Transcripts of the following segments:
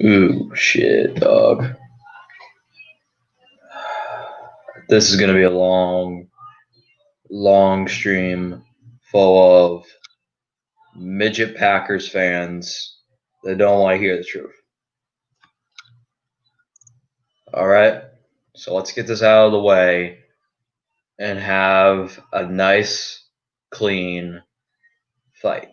Ooh, shit, dog. This is gonna be a long stream full of midget Packers fans that don't want to hear the truth. All right, so let's get this out of the way and have a nice, clean fight.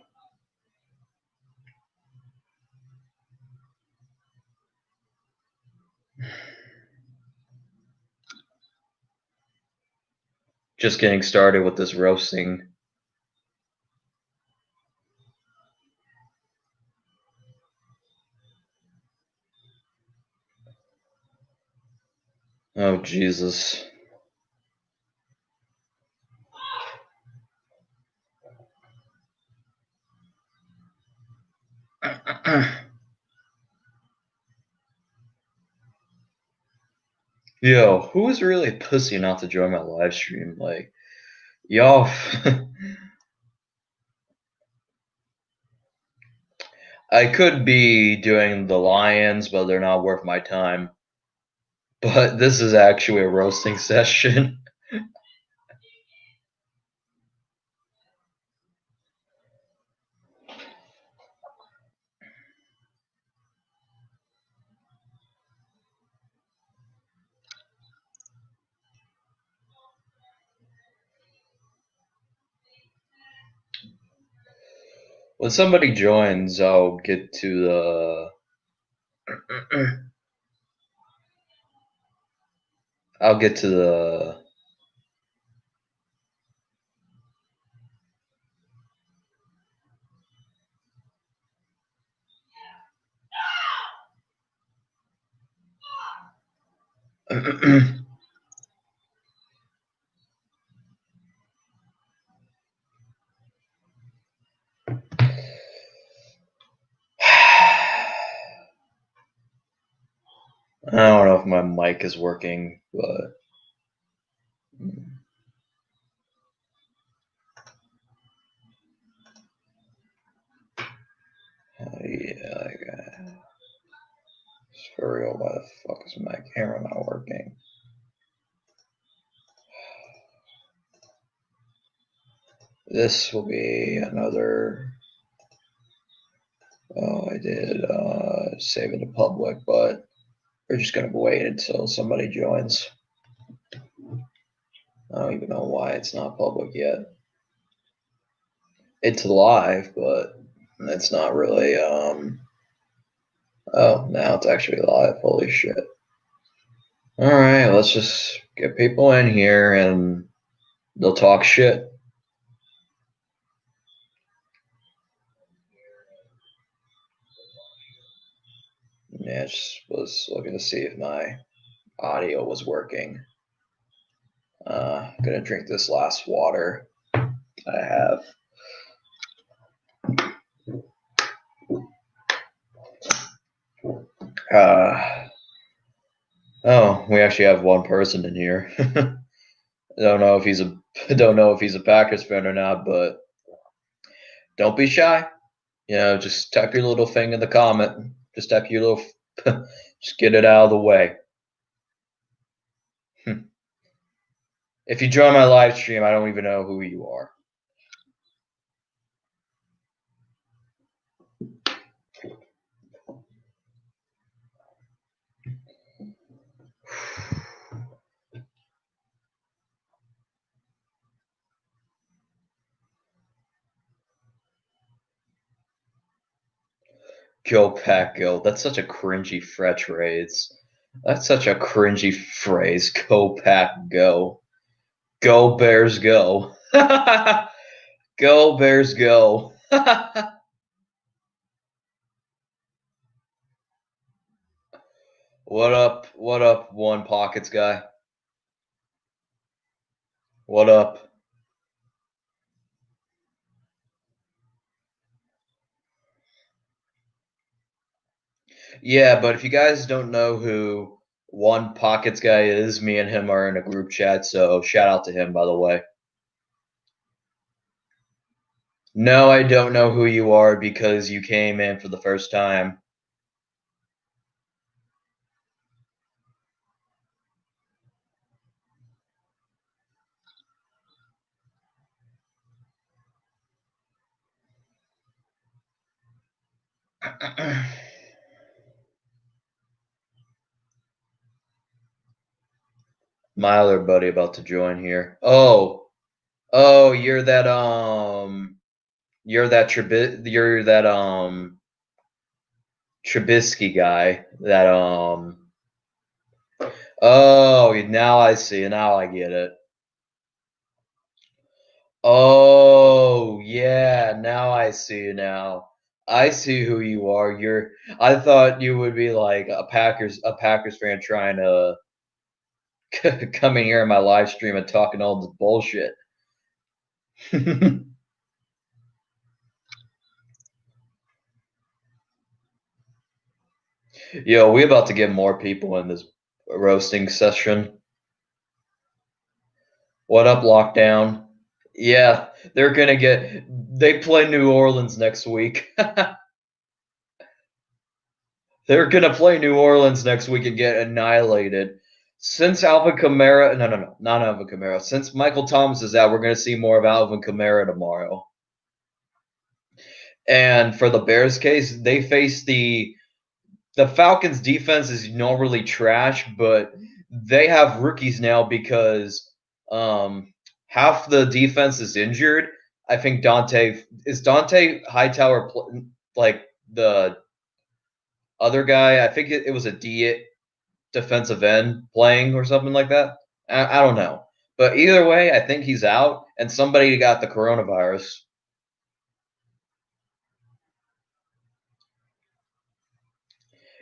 Just getting started with this roasting. Oh, Jesus. Yo, who's really pussy not to join my live stream? Like, y'all. I could be doing the Lions, but they're not worth my time. But this is actually a roasting session. When somebody joins, I'll get to the. I'll get to the. I don't know if my mic is working, but. Yeah, for real, why the fuck is my camera not working? This will be another. Oh, I did save it to public, but we're just gonna wait until somebody joins. I don't even know why it's not public yet. It's live, but it's not really. Oh, now it's actually live. Holy shit. All right, let's just get people in here and they'll talk shit. Yeah, just was looking to see if my audio was working. Gonna drink this last water I have. Oh, we actually have one person in here. I don't know if he's a Packers fan or not, but don't be shy. You know, just type your little thing in the comment. Just type your little, just get it out of the way. If you join my live stream, I don't even know who you are. Go Pack Go. That's such a cringy phrase. That's such a cringy phrase. Go Pack Go. Go Bears Go. Go Bears Go. What up? What up, One Pockets guy? What up? Yeah, but if you guys don't know who One Pockets guy is, me and him are in a group chat, so shout out to him, by the way. No, I don't know who you are because you came in for the first time. My other buddy about to join here. Oh, you're that Trubisky guy. Oh, now I see. Now I get it. Oh, yeah, now I see now. I see who you are. I thought you would be like a Packers fan trying to come in here in my live stream and talking all this bullshit. Yo, we about to get more people in this roasting session. What up, lockdown? Yeah, they play New Orleans next week. They're gonna play New Orleans next week and get annihilated. Since Alvin Kamara, no, not Alvin Kamara. Since Michael Thomas is out, we're gonna see more of Alvin Kamara tomorrow. And for the Bears case, they face the Falcons defense is normally trash, but they have rookies now because half the defense is injured. I think Dante Hightower like the other guy. I think it was a D defensive end playing or something like that. I don't know, but either way, I think he's out, and somebody got the coronavirus.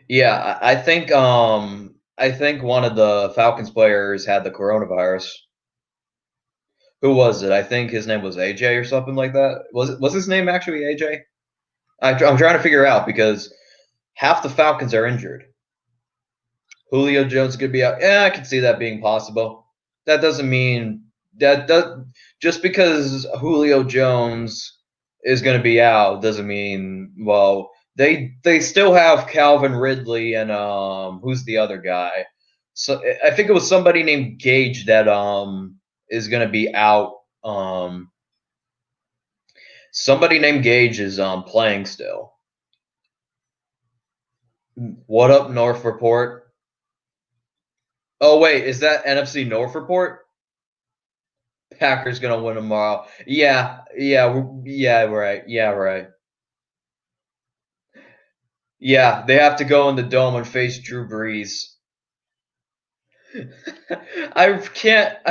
Yeah, I think one of the Falcons players had the coronavirus. Who was it? I think his name was AJ or something like that. Was his name actually AJ? I'm trying to figure out because half the Falcons are injured. Julio Jones could be out. Yeah, I can see that being possible. That doesn't mean that does just because Julio Jones is going to be out doesn't mean they still have Calvin Ridley and who's the other guy? So I think it was somebody named Gage that is going to be out. Somebody named Gage is playing still. What up, North Report? Oh wait, is that NFC North Report? Packers gonna win tomorrow. Yeah, right. Yeah, right. Yeah, they have to go in the dome and face Drew Brees. I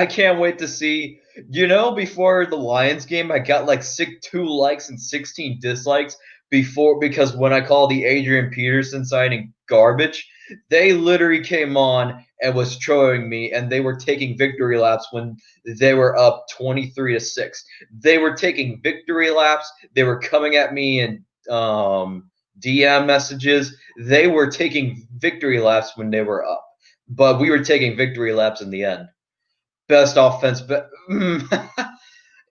can't wait to see. Before the Lions game, I got like 2 likes and 16 dislikes because when I called the Adrian Peterson signing garbage, they literally came on and was trolling me, and they were taking victory laps when they were up 23-6. They were taking victory laps. They were coming at me in DM messages. They were taking victory laps when they were up, but we were taking victory laps in the end. Best offense, but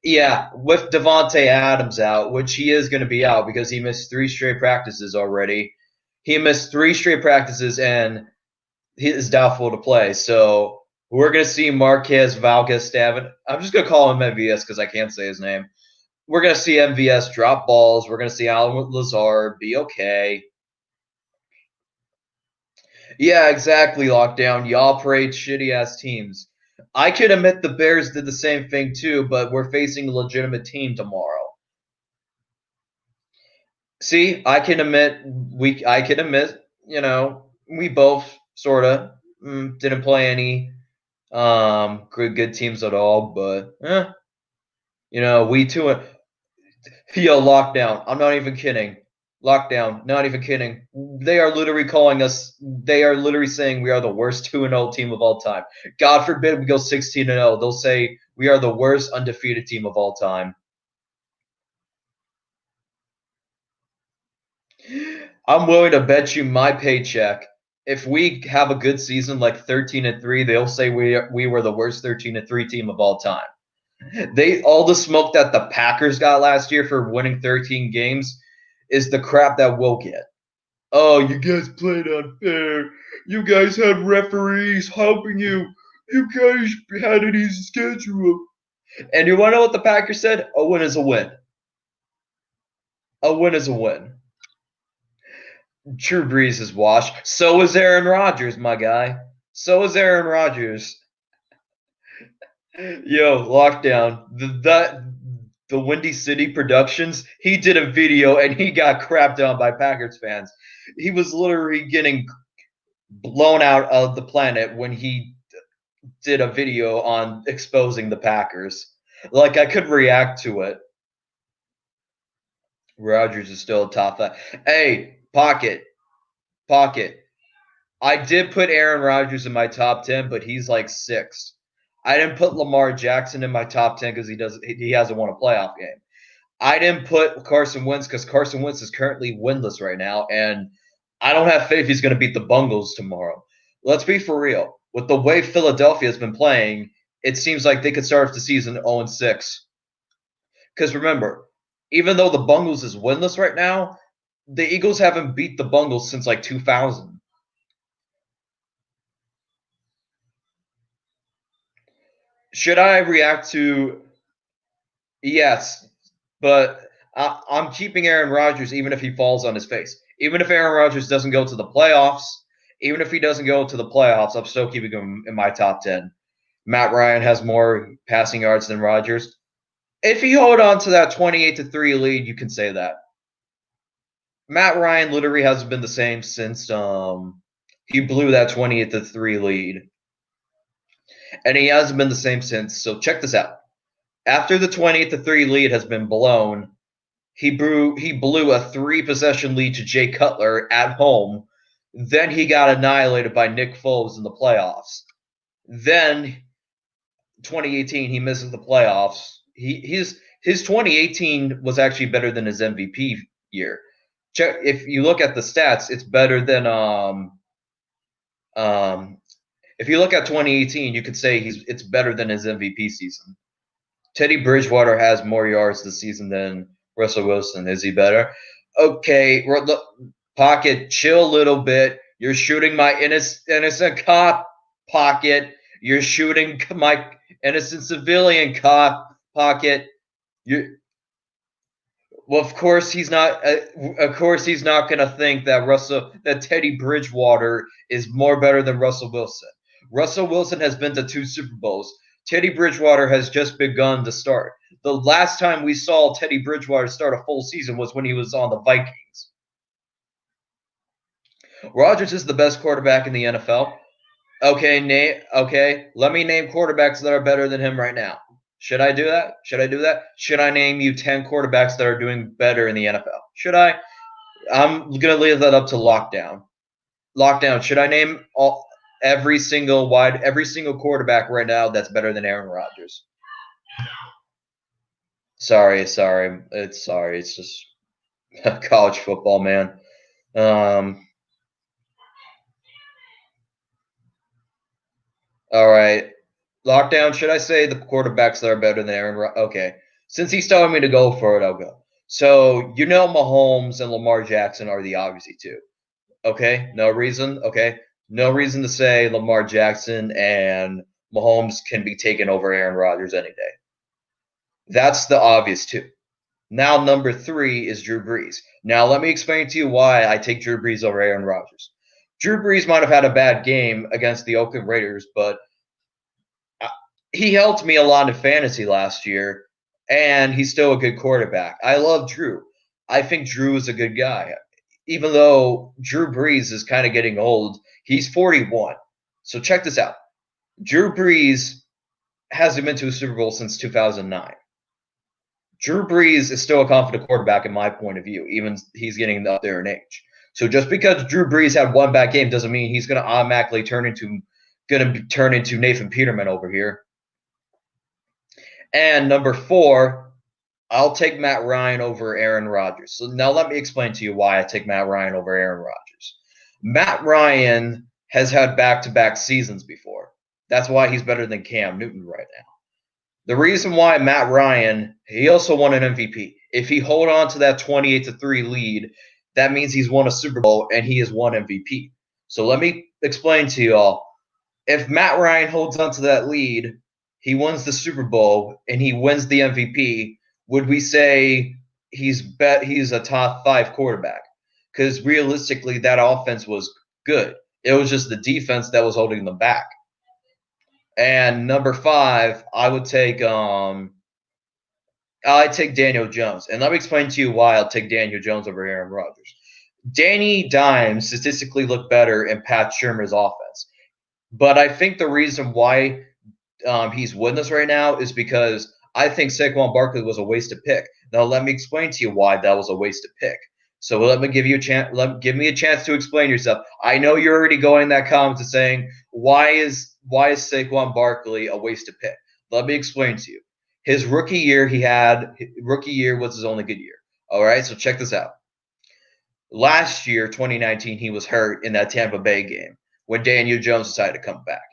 yeah, with Devonte Adams out, which he is going to be out because he missed 3 straight practices already. He missed 3 straight practices and he is doubtful to play. So we're going to see Marquez Valdes-Scantling. I'm just going to call him MVS because I can't say his name. We're going to see MVS drop balls. We're going to see Allen Lazard be okay. Yeah, exactly, Lockdown. Y'all parade shitty ass teams. I can admit the Bears did the same thing too, but we're facing a legitimate team tomorrow. See, we both sorta didn't play any good teams at all, but we too. Yo, Lockdown. I'm not even kidding. Lockdown. Not even kidding. They are literally calling us. They are literally saying we are the worst 2-0 team of all time. God forbid we go 16-0. They'll say we are the worst undefeated team of all time. I'm willing to bet you my paycheck. If we have a good season like 13-3, they'll say we were the worst 13-3 team of all time. All the smoke that the Packers got last year for winning 13 games is the crap that we'll get. Oh, you guys played unfair. You guys had referees helping you. You guys had an easy schedule. And you want to know what the Packers said? A win is a win. A win is a win. Drew Brees is washed. So is Aaron Rodgers, my guy. So is Aaron Rodgers. Yo, lockdown. The Windy City Productions, he did a video and he got crapped on by Packers fans. He was literally getting blown out of the planet when he did a video on exposing the Packers. Like, I could react to it. Rodgers is still a top five. Hey, Pocket. I did put Aaron Rodgers in my top 10, but he's like sixth. I didn't put Lamar Jackson in my top 10 because he hasn't won a playoff game. I didn't put Carson Wentz because Carson Wentz is currently winless right now, and I don't have faith he's going to beat the Bengals tomorrow. Let's be for real. With the way Philadelphia has been playing, it seems like they could start the season 0-6. Because remember, even though the Bengals is winless right now, the Eagles haven't beat the Bengals since like 2000. Should I react to? Yes, but I'm keeping Aaron Rodgers even if he falls on his face. Even if Aaron Rodgers doesn't go to the playoffs, even if he doesn't go to the playoffs, I'm still keeping him in my top 10. Matt Ryan has more passing yards than Rodgers. If you hold on to that 28-3 lead, you can say that. Matt Ryan literally hasn't been the same since he blew that 28-3 lead. And he hasn't been the same since. So check this out. After the 28-3 lead has been blown, he blew a 3-possession lead to Jay Cutler at home. Then he got annihilated by Nick Foles in the playoffs. Then 2018, he misses the playoffs. His 2018 was actually better than his MVP year. If you look at the stats, it's better than if you look at 2018, you could say it's better than his MVP season. Teddy Bridgewater has more yards this season than Russell Wilson. Is he better? Okay, Pocket, chill a little bit. You're shooting my innocent cop, Pocket. You're shooting my innocent civilian cop, Pocket. Well, of course he's not. Of course he's not going to think that Teddy Bridgewater is more better than Russell Wilson. Russell Wilson has been to 2 Super Bowls. Teddy Bridgewater has just begun to start. The last time we saw Teddy Bridgewater start a full season was when he was on the Vikings. Rodgers is the best quarterback in the NFL. Okay, let me name quarterbacks that are better than him right now. Should I do that? Should I name you 10 quarterbacks that are doing better in the NFL? Should I? I'm going to leave that up to Lockdown. Lockdown, should I name every single quarterback right now that's better than Aaron Rodgers? Sorry. It's just college football, man. All right. Lockdown, should I say the quarterbacks that are better than Aaron Rodgers? Okay. Since he's telling me to go for it, I'll go. So, Mahomes and Lamar Jackson are the obviously two. Okay? No reason. Okay? No reason to say Lamar Jackson and Mahomes can be taken over Aaron Rodgers any day. That's the obvious two. Now, number 3 is Drew Brees. Now, let me explain to you why I take Drew Brees over Aaron Rodgers. Drew Brees might have had a bad game against the Oakland Raiders, but he helped me a lot in fantasy last year, and he's still a good quarterback. I love Drew. I think Drew is a good guy. Even though Drew Brees is kind of getting old, he's 41. So check this out. Drew Brees hasn't been to a Super Bowl since 2009. Drew Brees is still a confident quarterback in my point of view, even he's getting up there in age. So just because Drew Brees had one bad game doesn't mean he's going to automatically turn into Nathan Peterman over here. And number 4, I'll take Matt Ryan over Aaron Rodgers. So now let me explain to you why I take Matt Ryan over Aaron Rodgers. Matt Ryan has had back-to-back seasons before. That's why he's better than Cam Newton right now. The reason why Matt Ryan, he also won an MVP. If he hold on to that 28-3 lead, that means he's won a Super Bowl and he has won MVP. So let me explain to you all. If Matt Ryan holds on to that lead, he wins the Super Bowl and he wins the MVP, would we say he's a top 5 quarterback? Because realistically, that offense was good. It was just the defense that was holding them back. And number 5, I'd take Daniel Jones. And let me explain to you why I'll take Daniel Jones over Aaron Rodgers. Danny Dimes statistically looked better in Pat Shurmur's offense. But I think the reason why he's with us right now is because I think Saquon Barkley was a wasted pick. Now let me explain to you why that was a wasted pick. So let me give you a chance. Give me a chance to explain yourself. I know you're already going in that comment to saying why is Saquon Barkley a wasted pick? Let me explain to you. His rookie year was his only good year. All right, so check this out. Last year, 2019, he was hurt in that Tampa Bay game when Daniel Jones decided to come back.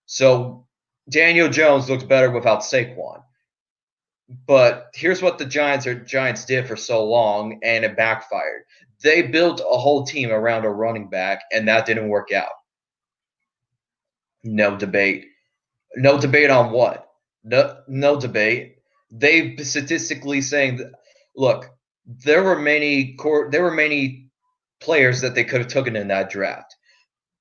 So Daniel Jones looked better without Saquon. But here's what the Giants did for so long, and it backfired. They built a whole team around a running back, and that didn't work out. No debate. No debate on what? No debate. They statistically saying that, look, there were many players that they could have taken in that draft.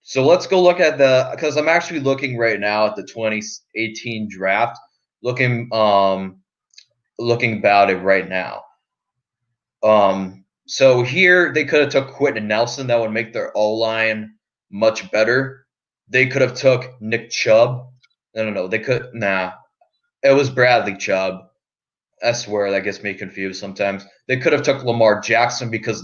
So let's go look at because I'm actually looking right now at the 2018 draft, looking about it right now. So here they could have took Quentin Nelson. That would make their O-line much better. They could have took Nick Chubb. No. They could It was Bradley Chubb. I swear that gets me confused sometimes. They could have took Lamar Jackson because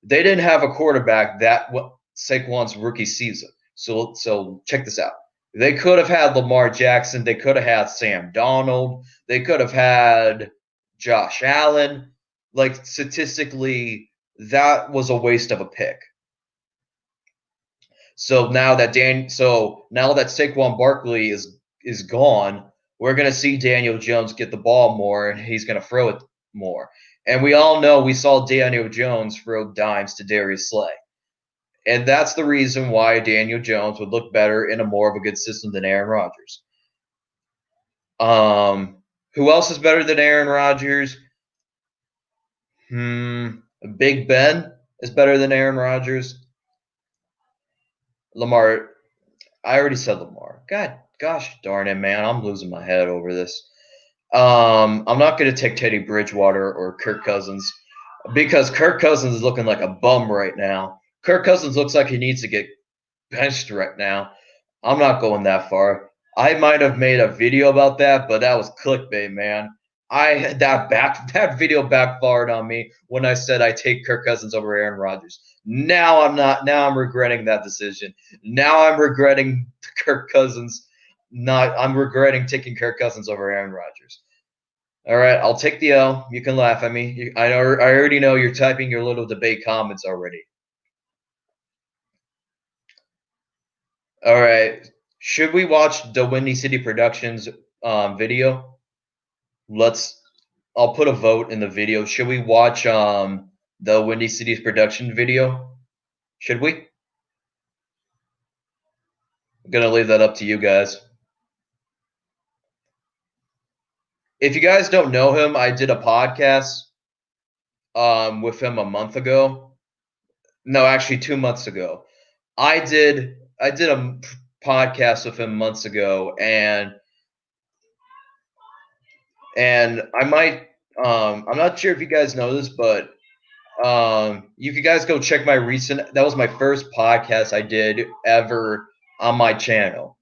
they didn't have a quarterback that Saquon's rookie season. So check this out. They could have had Lamar Jackson. They could have had Sam Darnold. They could have had Josh Allen. Like statistically, that was a waste of a pick. So now that Saquon Barkley is gone, we're going to see Daniel Jones get the ball more, and he's going to throw it more. And we all know we saw Daniel Jones throw dimes to Darius Slay. And that's the reason why Daniel Jones would look better in a more of a good system than Aaron Rodgers. Who else is better than Aaron Rodgers? Big Ben is better than Aaron Rodgers. Lamar. I already said Lamar. Gosh darn it, man. I'm losing my head over this. I'm not going to take Teddy Bridgewater or Kirk Cousins because Kirk Cousins is looking like a bum right now. Kirk Cousins looks like he needs to get benched right now. I'm not going that far. I might have made a video about that, but that was clickbait, man. That video backfired on me when I said I take Kirk Cousins over Aaron Rodgers. Now I'm regretting that decision. Now I'm regretting Kirk Cousins. I'm regretting taking Kirk Cousins over Aaron Rodgers. All right, I'll take the L. You can laugh at me. I already know you're typing your little debate comments already. All right. Should we watch the Windy City Productions video? I'll put a vote in the video. Should we watch the Windy City's production video? Should we? I'm going to leave that up to you guys. If you guys don't know him, I did a podcast with him a month ago. No, actually 2 months ago. I did a podcast with him months ago, and I might I'm not sure if you guys know this, but you could guys go check my recent. That was my first podcast I did ever on my channel,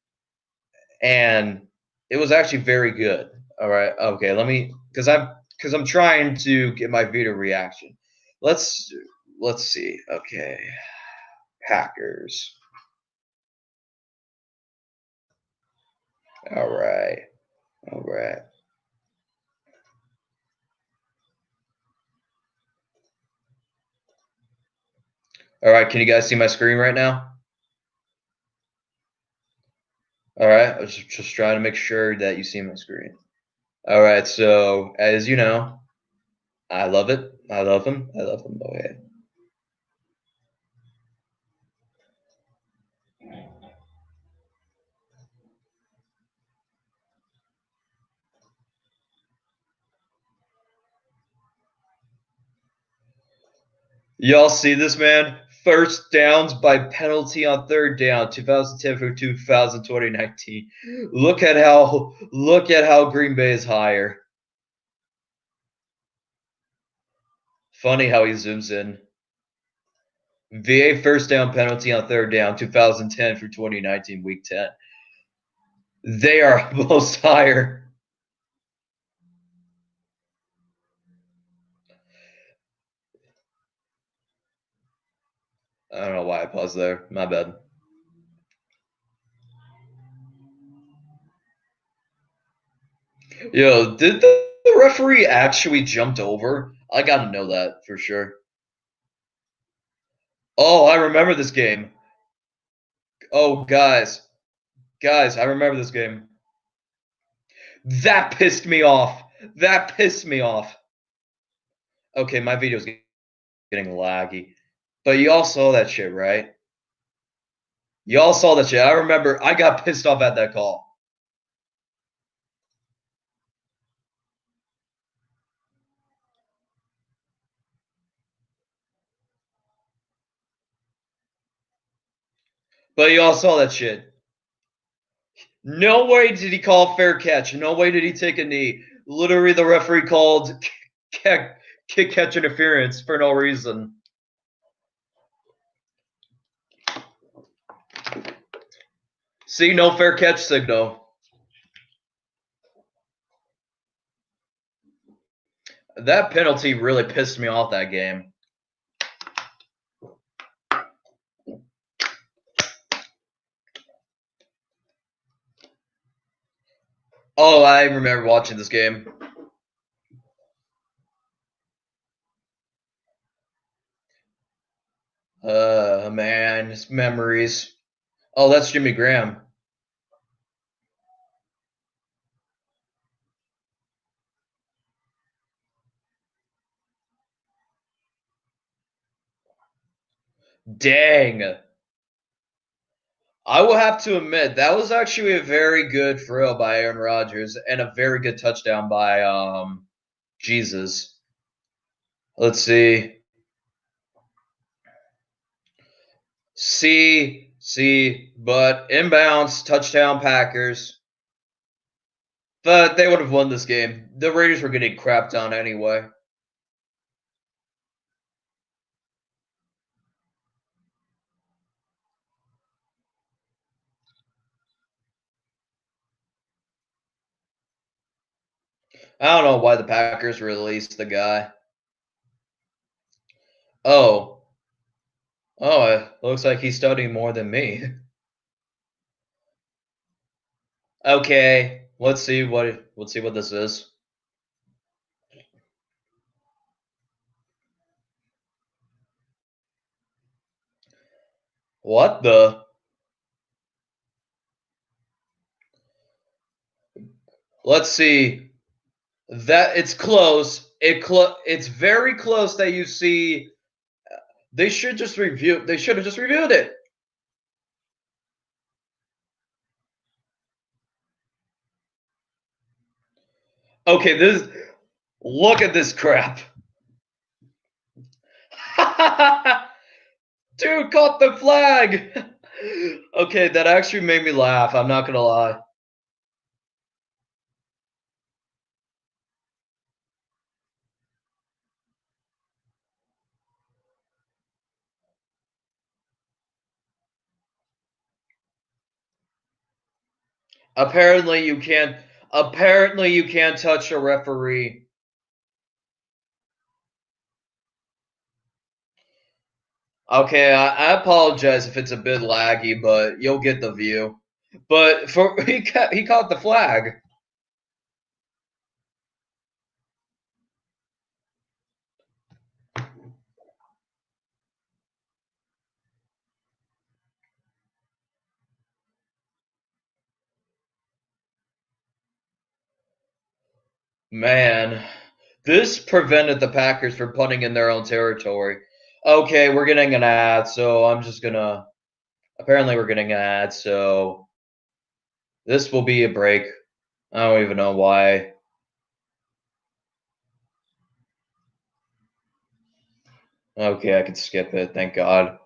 and it was actually very good. All right, okay, because I'm trying to get my video reaction. Let's see. Okay, Packers. All right. All right. All right. Can you guys see my screen right now? All right, I was just trying to make sure that you see my screen. All right, so as you know, I love it. I love him. I love him. Okay. Y'all see this, man? First downs by penalty on third down, 2010 for 2019. Look at how Green Bay is higher. Funny how he zooms in. VA first down penalty on third down, 2010 for 2019, week 10. They are most higher. I don't know why I paused there. My bad. Yo, did the referee actually jumped over? I gotta know that for sure. Oh, I remember this game. Oh, guys, I remember this game. That pissed me off. That pissed me off. Okay, my video's getting laggy. But you all saw that shit, right? You all saw that shit. I remember I got pissed off at that call. But you all saw that shit. No way did he call fair catch. No way did he take a knee. Literally, the referee called kick catch interference for no reason. See, no fair catch signal. That penalty really pissed me off that game. Oh, I remember watching this game. Man, it's memories. Oh, that's Jimmy Graham. Dang. I will have to admit that was actually a very good throw by Aaron Rodgers and a very good touchdown by Jesus. Let's see. But inbounds, touchdown Packers. But they would have won this game. The Raiders were getting crapped on anyway. I don't know why the Packers released the guy. Oh. Oh, it looks like he's studying more than me. Okay, let's see what this is. What the? Let's see. That it's close. It's very close that you see. They should just review. They should have just reviewed it. Okay, this. Look at this crap. Dude caught the flag. Okay, that actually made me laugh. I'm not gonna lie. Apparently you can't. Apparently you can't touch a referee. Okay, I apologize if it's a bit laggy, but you'll get the view. But for he caught the flag. Man, this prevented the Packers from punting in their own territory. Okay, we're getting an ad, so I'm just gonna. Apparently, we're getting an ad, so this will be a break. I don't even know why. Okay, I can skip it. Thank God.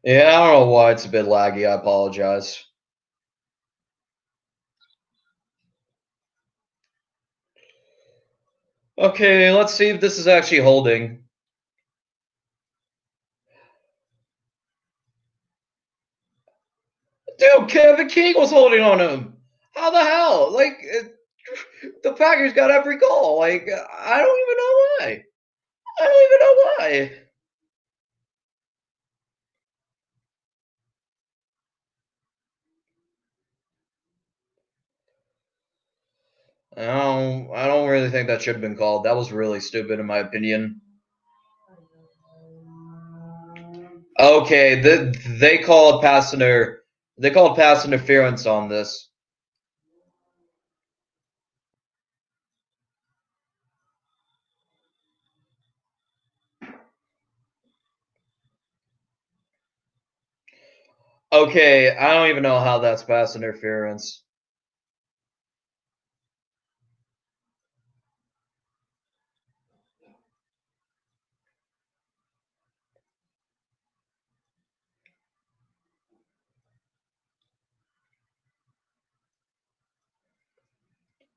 Yeah, I don't know why it's a bit laggy. I apologize. Okay, let's see if this is actually holding. Dude, Kevin King was holding on him. How the hell? Like, the Packers got every goal. Like, I don't even know why. I don't even know why. I don't really think that should have been called. That was really stupid, in my opinion. Okay, they called pass interference on this. Okay, I don't even know how that's pass interference.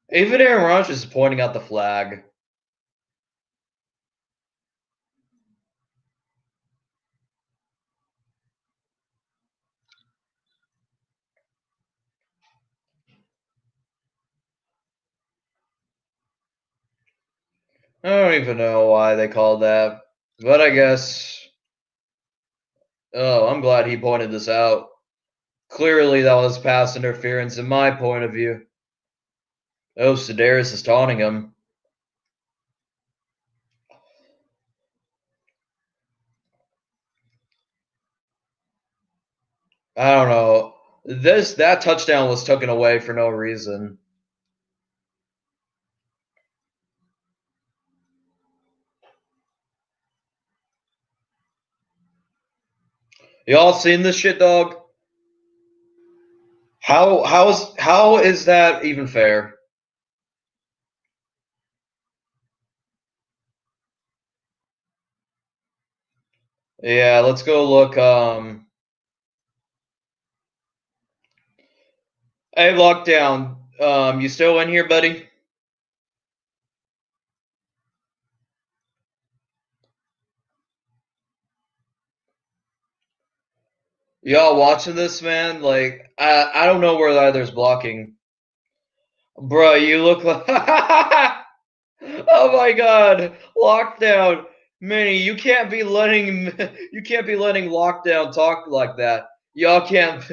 Even Aaron Rodgers is pointing out the flag. I don't even know why they called that, but I guess. Oh, I'm glad he pointed this out. Clearly, that was pass interference in my point of view. Oh, Sedaris is taunting him. I don't know. That touchdown was taken away for no reason. Y'all seen this shit, dog? How is that even fair? Yeah, let's go look. Hey, lockdown. You still in here, buddy? Y'all watching this, man? Like, I don't know where there's blocking, bro. You look like. Oh my God, lockdown, Minnie. You can't be letting lockdown talk like that. Y'all can't.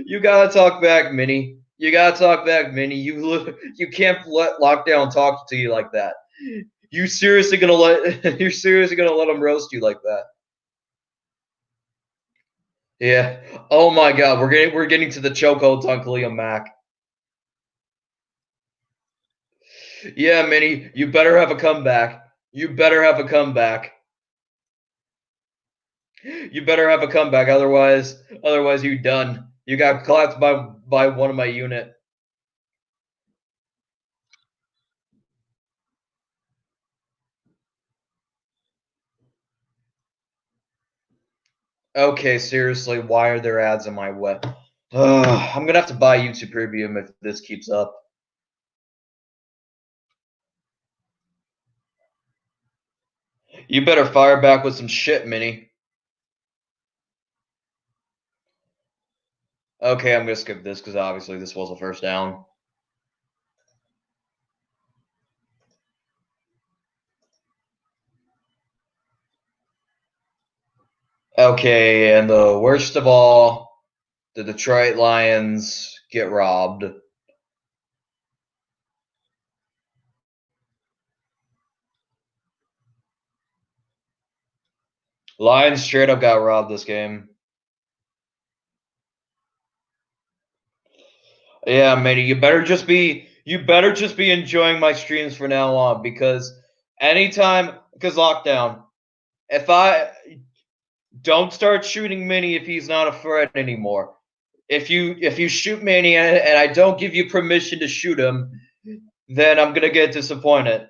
You gotta talk back, Minnie. You gotta talk back, Minnie. You can't let lockdown talk to you like that. You seriously gonna let? You're seriously gonna let him roast you like that? Yeah. Oh my God, we're getting to the chokehold on Khalil Mack. Yeah, Minnie, you better have a comeback. You better have a comeback. You better have a comeback, otherwise you done. You got collapsed by one of my unit. Okay, seriously, why are there ads in my web? I'm gonna have to buy YouTube Premium if this keeps up. You better fire back with some shit, Minnie. Okay, I'm gonna skip this because obviously this was a first down. Okay, and the worst of all, the Detroit Lions get robbed. Lions straight up got robbed this game. Yeah, Manny, you better just be enjoying my streams from now on, because lockdown. If I don't start shooting Minnie if he's not a threat anymore. If you shoot Manny and I don't give you permission to shoot him, then I'm gonna get disappointed.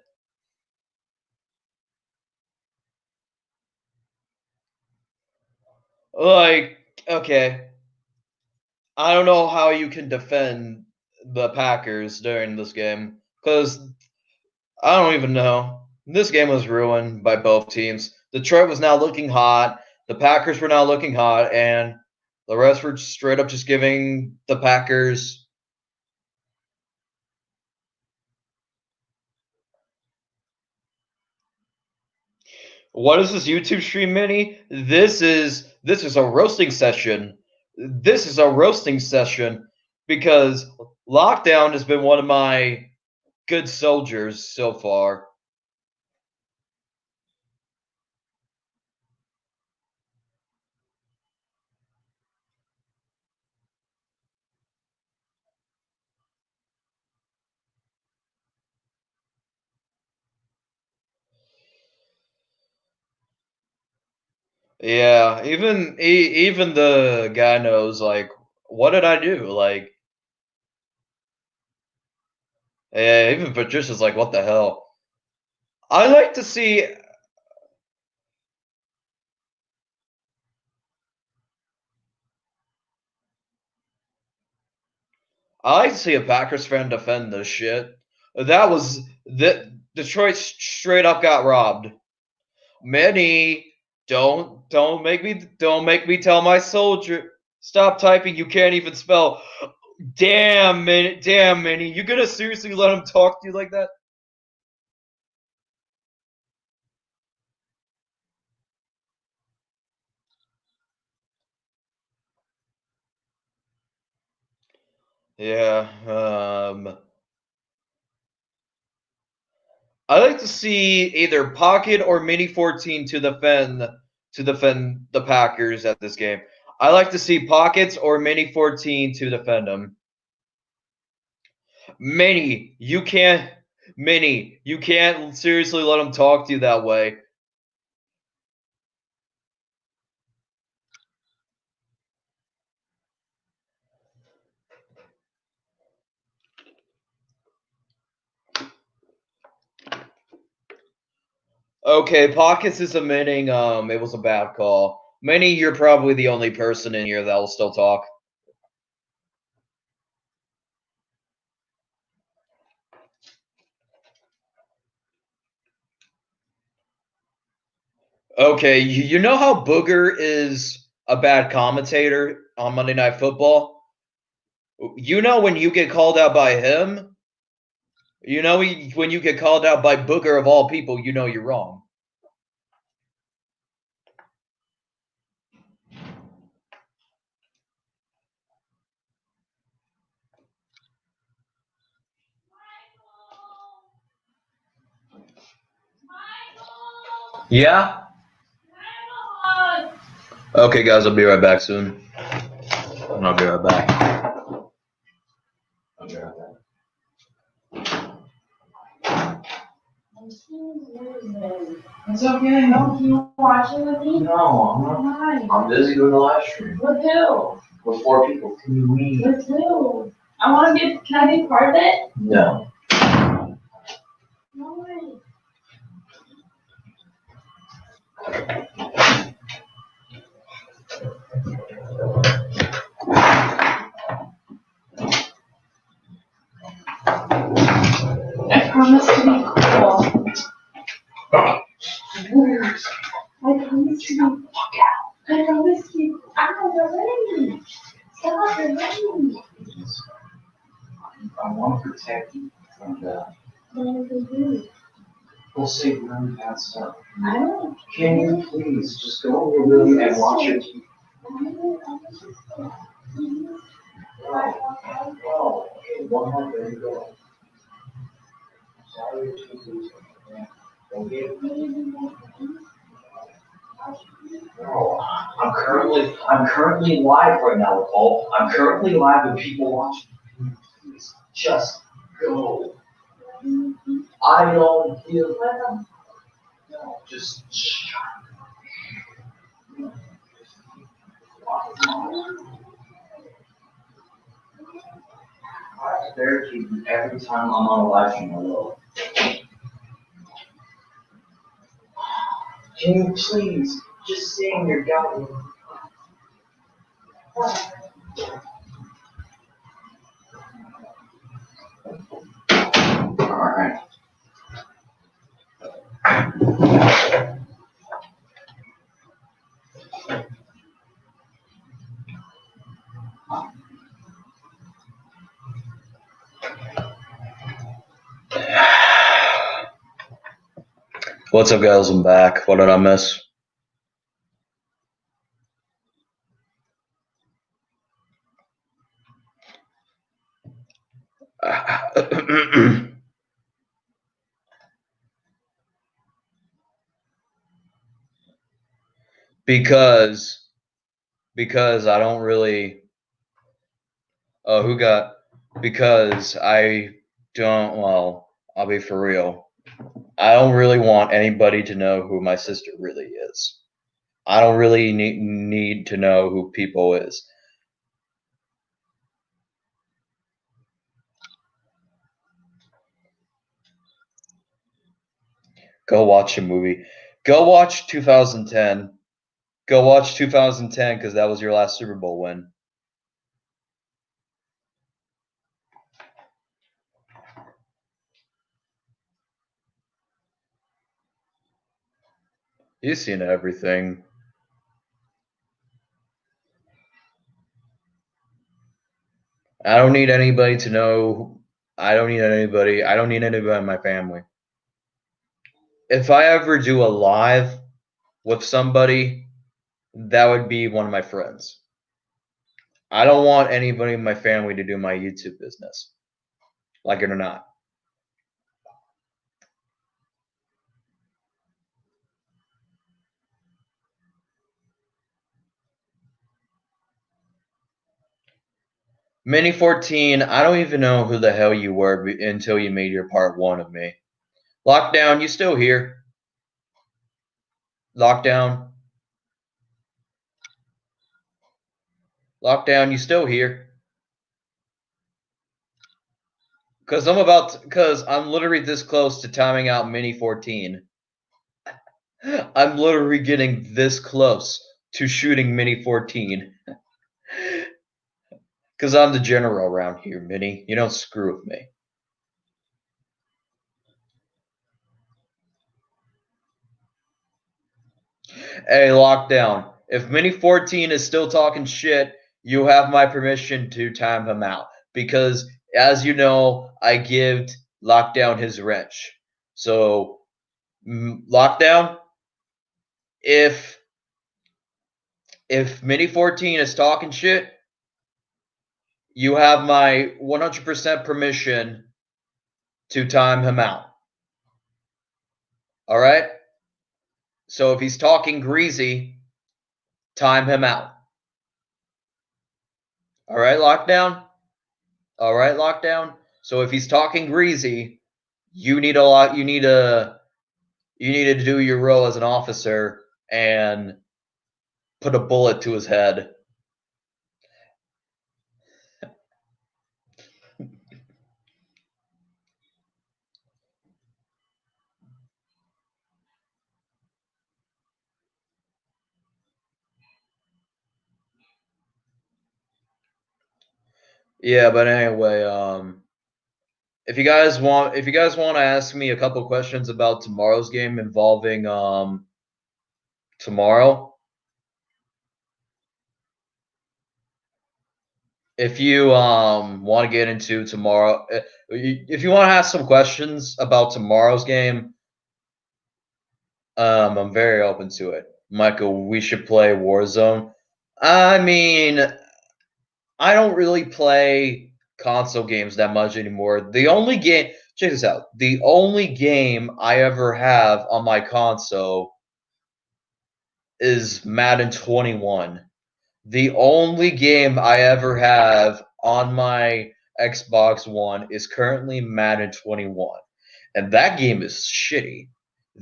Like, okay, I don't know how you can defend the Packers during this game, because I don't even know. This game was ruined by both teams. Detroit was now looking hot. The Packers were now looking hot, and the rest were straight up just giving the Packers. What is this YouTube stream, Minnie? This is a roasting session. This is a roasting session because Lockdown has been one of my good soldiers so far. Yeah, even the guy knows, like, what did I do? Like, yeah, even Patricia's like, what the hell? I like to see. I like to see a Packers fan defend this shit. That Detroit straight up got robbed. Manny, don't make me tell my soldier. Stop typing. You can't even spell. Damn, Manny. You gonna seriously let him talk to you like that? Yeah. I like to see either Pocket or Mini 14 to defend the Packers at this game. I like to see Pockets or Mini 14 to defend them. Mini, you can't seriously let him talk to you that way. Okay, Pockets is admitting it was a bad call. Mini, you're probably the only person in here that will still talk. Okay, you know how Booger is a bad commentator on Monday Night Football? You know when you get called out by him, you know when you get called out by Booger of all people, you know you're wrong. Yeah? Okay, guys, I'll be right back soon. I'll be right back. I'll be right back. It's okay. No, can you watch it with me? No, I'm not. Why? I'm busy doing the live stream. With who? With 4 people. Can you leave? With who? Can I be part of it? No. No way. I promise to be cool. I promise to be I promise to be Ow, they're letting me. Stop, they're letting me. I want to protect you from that. What did they do? We'll say really bad stuff. Can you please just go in your room and watch your TV? Oh, okay, one more, there you go. Sorry, no, I'm currently live right now, Paul. I'm currently live with people watching. Please, just go. I don't give. No, just shut. I stare at you every time I'm on a live stream. Hello. Can you please just sing your goddamn? Alright. What's up, guys? I'm back. What did I miss? because I don't really. Oh, who got? Because I don't. Well, I'll be for real. I don't really want anybody to know who my sister really is. I don't really need to know who people is. Go watch a movie. Go watch 2010. Go watch 2010 because that was your last Super Bowl win. You've seen everything. I don't need anybody to know. I don't need anybody. I don't need anybody in my family. If I ever do a live with somebody, that would be one of my friends. I don't want anybody in my family to do my YouTube business, like it or not. Mini 14, I don't even know who the hell you were until you made your part 1 of me. Lockdown, you still here? Lockdown? Lockdown, you still here? Because I'm literally this close to timing out Mini 14. I'm literally getting this close to shooting Mini 14. Because I'm the general around here, Mini. You don't screw with me. Hey, Lockdown. If Mini 14 is still talking shit, you have my permission to time him out. Because, as you know, I give Lockdown his wrench. So, Lockdown, if Mini 14 is talking shit, you have my 100% permission to time him out. All right? So if he's talking greasy, time him out. All right, Lockdown? All right, Lockdown? So if he's talking greasy, you need to do your role as an officer and put a bullet to his head. Yeah, but anyway, if you guys want to ask me a couple questions about tomorrow's game involving tomorrow, if you want to get into tomorrow, if you want to ask some questions about tomorrow's game, I'm very open to it. Michael, we should play Warzone. I mean, I don't really play console games that much anymore. The only game, check this out. The only game I ever have on my console is Madden 21. The only game I ever have on my Xbox One is currently Madden 21. And that game is shitty.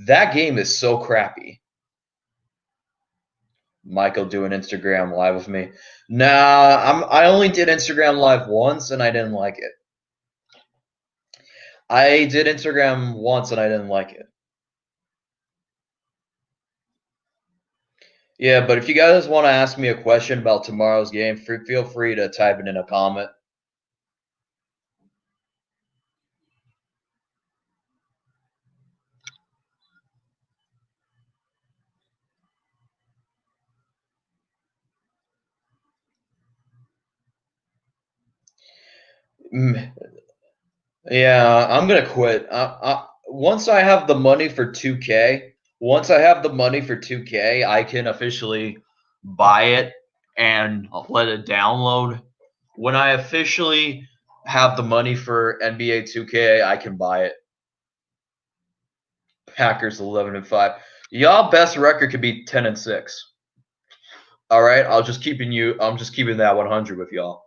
That game is so crappy. Michael doing Instagram live with me. Nah, I only did Instagram live once and I didn't like it. I did Instagram once and I didn't like it. Yeah, but if you guys want to ask me a question about tomorrow's game, feel free to type it in a comment. Yeah, I'm gonna quit. Once I have the money for 2K, once I have the money for 2K, I can officially buy it and let it download. When I officially have the money for NBA 2K, I can buy it. Packers 11-5. Y'all best record could be 10-6. All right, I'm just keeping that 100 with y'all.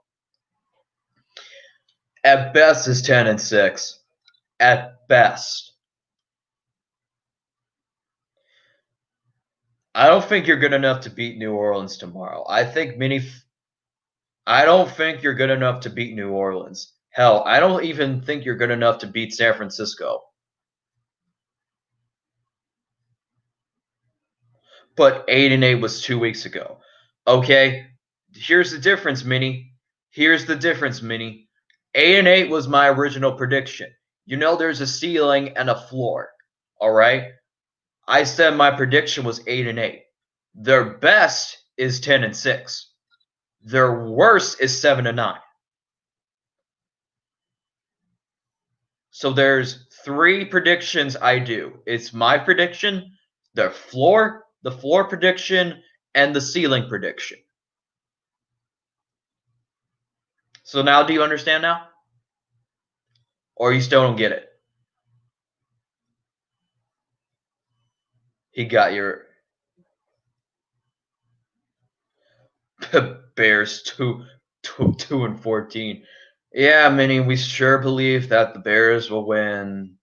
At best is 10-6. At best. I don't think you're good enough to beat New Orleans tomorrow. I don't think you're good enough to beat New Orleans. Hell, I don't even think you're good enough to beat San Francisco. But 8-8 was 2 weeks ago. Okay, here's the difference, Minnie. Here's the difference, Minnie. 8-8 was my original prediction. You know, there's a ceiling and a floor. All right. I said my prediction was 8-8. Their best is 10-6. Their worst is 7-9. So there's three predictions I do. It's my prediction, the floor prediction, and the ceiling prediction. So now do you understand now? Or you still don't get it? He got your Bears 2-14. Yeah, Minnie, we sure believe that the Bears will win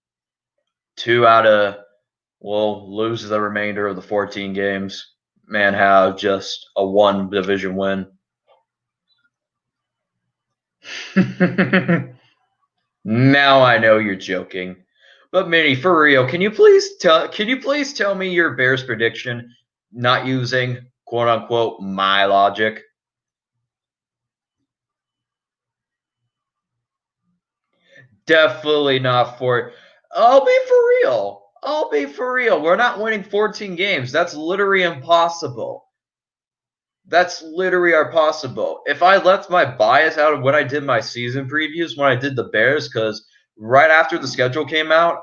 will lose the remainder of the 14 games and have just a one division win. Now I know you're joking. But Minnie, for real, can you please tell me your Bears prediction not using quote unquote my logic? Definitely not for I'll be for real. I'll be for real. We're not winning 14 games. That's literally impossible. That's literally impossible. If I left my bias out of when I did my season previews, when I did the Bears, because right after the schedule came out,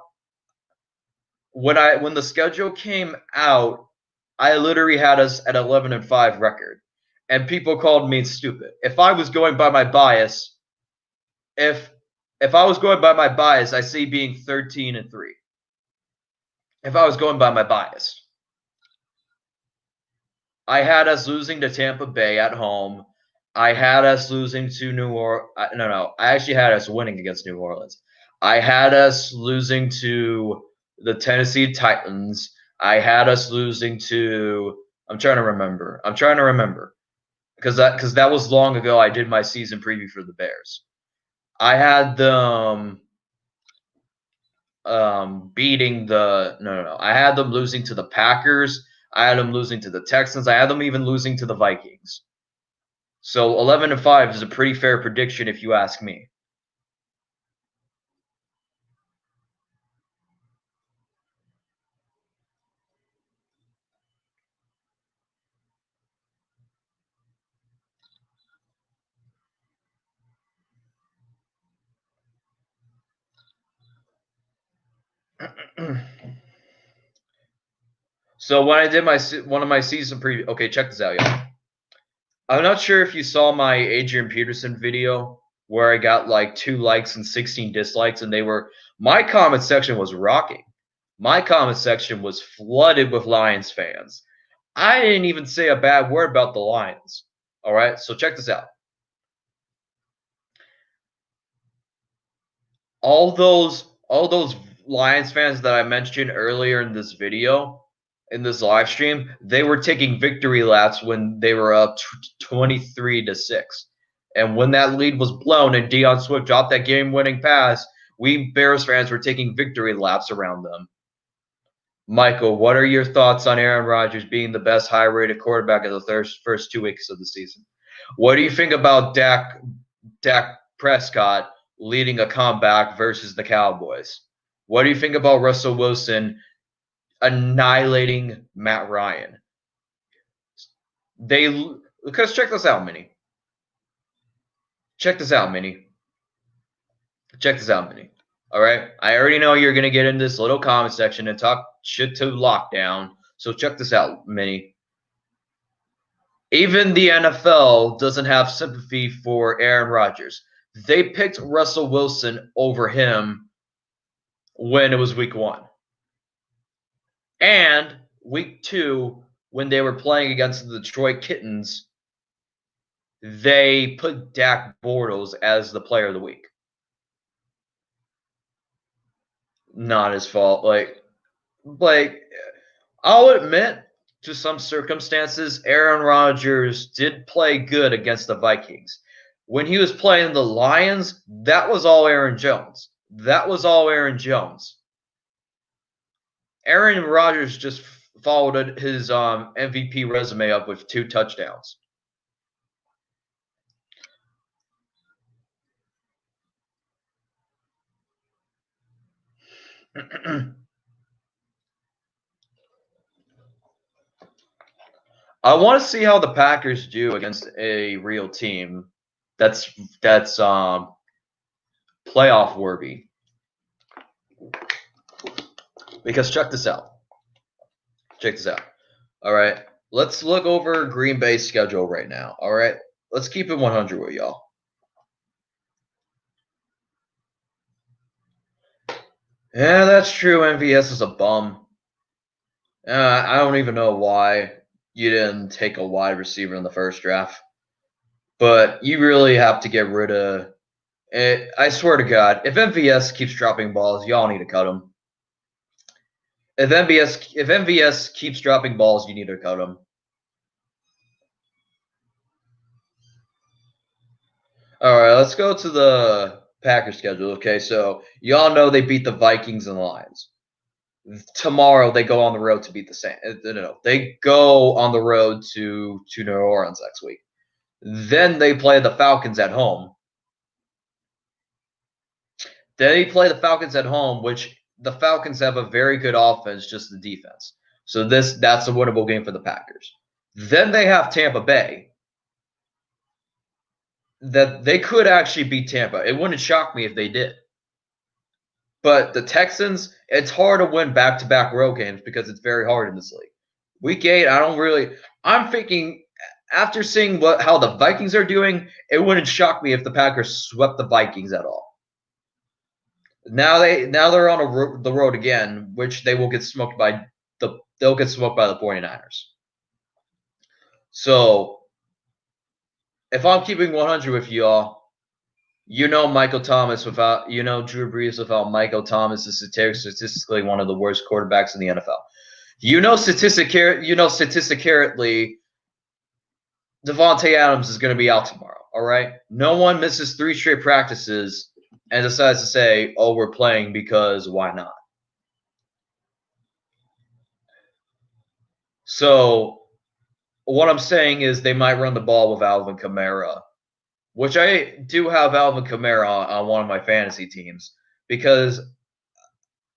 when the schedule came out, I literally had us at 11-5 record, and people called me stupid. If I was going by my bias, if I was going by my bias, I see being 13-3. If I was going by my bias, I had us losing to Tampa Bay at home. I had us losing to New Orleans. No. I actually had us winning against New Orleans. I had us losing to the Tennessee Titans. I had us losing to. I'm trying to remember because that was long ago. I did my season preview for the Bears. I had them beating the no. I had them losing to the Packers. I had them losing to the Texans. I had them even losing to the Vikings. So 11-5 is a pretty fair prediction if you ask me. So when I did one of my season preview, okay, check this out, y'all. I'm not sure if you saw my Adrian Peterson video where I got like 2 likes and 16 dislikes, and my comment section was rocking. My comment section was flooded with Lions fans. I didn't even say a bad word about the Lions. All right, so check this out. All those Lions fans that I mentioned earlier in this video, in this live stream, they were taking victory laps when they were up 23-6. And when that lead was blown and Deion Swift dropped that game-winning pass, we Bears fans were taking victory laps around them. Michael, what are your thoughts on Aaron Rodgers being the best high-rated quarterback of the first 2 weeks of the season? What do you think about Dak Prescott leading a comeback versus the Cowboys? What do you think about Russell Wilson annihilating Matt Ryan? Because check this out, Minnie. Check this out, Minnie. All right? I already know you're going to get in this little comment section and talk shit to lockdown. So check this out, Minnie. Even the NFL doesn't have sympathy for Aaron Rodgers. They picked Russell Wilson over him when it was week 1. And week 2, when they were playing against the Detroit Kittens, they put Dak Bortles as the player of the week. Not his fault. Like I'll admit, to some circumstances, Aaron Rodgers did play good against the Vikings. When he was playing the Lions, that was all Aaron Jones. Aaron Rodgers just followed his MVP resume up with 2 touchdowns. I want to see how the Packers do against a real team that's playoff worthy. Because check this out. All right. Let's look over Green Bay's schedule right now. All right. Let's keep it 100 with y'all. Yeah, that's true. MVS is a bum. I don't even know why you didn't take a wide receiver in the first draft. But you really have to get rid of it. I swear to God, if MVS keeps dropping balls, y'all need to cut him. If MVS keeps dropping balls, you need to cut him. All right, let's go to the Packers schedule. Okay, so y'all know they beat the Vikings and the Lions. Tomorrow they go on the road to beat the Saints. No, they go on the road to New Orleans next week. Then they play the Falcons at home. Which the Falcons have a very good offense, just the defense. So that's a winnable game for the Packers. Then they have Tampa Bay. That they could actually beat Tampa. It wouldn't shock me if they did. But the Texans, it's hard to win back-to-back road games because it's very hard in this league. Week 8, I'm thinking after seeing how the Vikings are doing, it wouldn't shock me if the Packers swept the Vikings at all. Now they're on the road again, which they will get smoked by the 49ers. So if I'm keeping 100 with y'all, Michael Thomas Drew Brees without Michael Thomas is statistically one of the worst quarterbacks in the NFL. Statistically, Davante Adams is going to be out tomorrow. All right, no one misses 3 straight practices and decides to say, "Oh, we're playing because why not?" So what I'm saying is they might run the ball with Alvin Kamara, which I do have Alvin Kamara on one of my fantasy teams because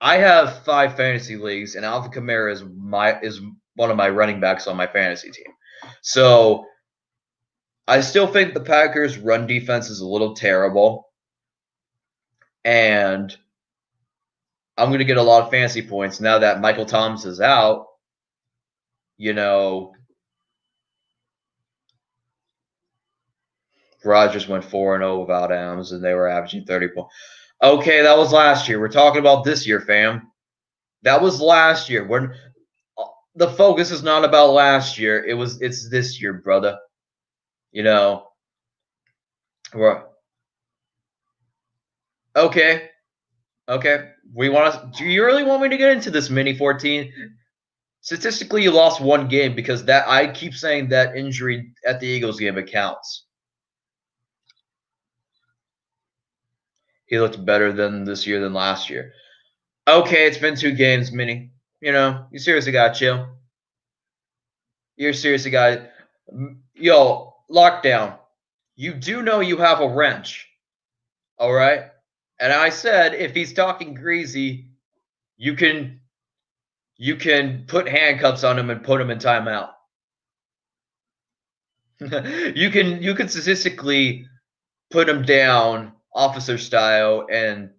I have 5 fantasy leagues and Alvin Kamara is one of my running backs on my fantasy team. So I still think the Packers' run defense is a little terrible, and I'm going to get a lot of fantasy points now that Michael Thomas is out. you know, Rodgers went 4-0 without Adams, and they were averaging 30 points. Okay, that was last year. We're talking about this year, fam. That was last year. The focus is not about last year. It's this year, brother. You know. Okay. Okay. Do you really want me to get into this mini 14? Statistically, you lost one game because that I keep saying that injury at the Eagles game accounts. He looked better this year than last year. Okay, it's been 2 games, Mini. You seriously got to chill. You're seriously got to. Yo, lockdown. You do know you have a wrench. All right? And I said if he's talking greasy, you can put handcuffs on him and put him in timeout. you can statistically put him down officer style and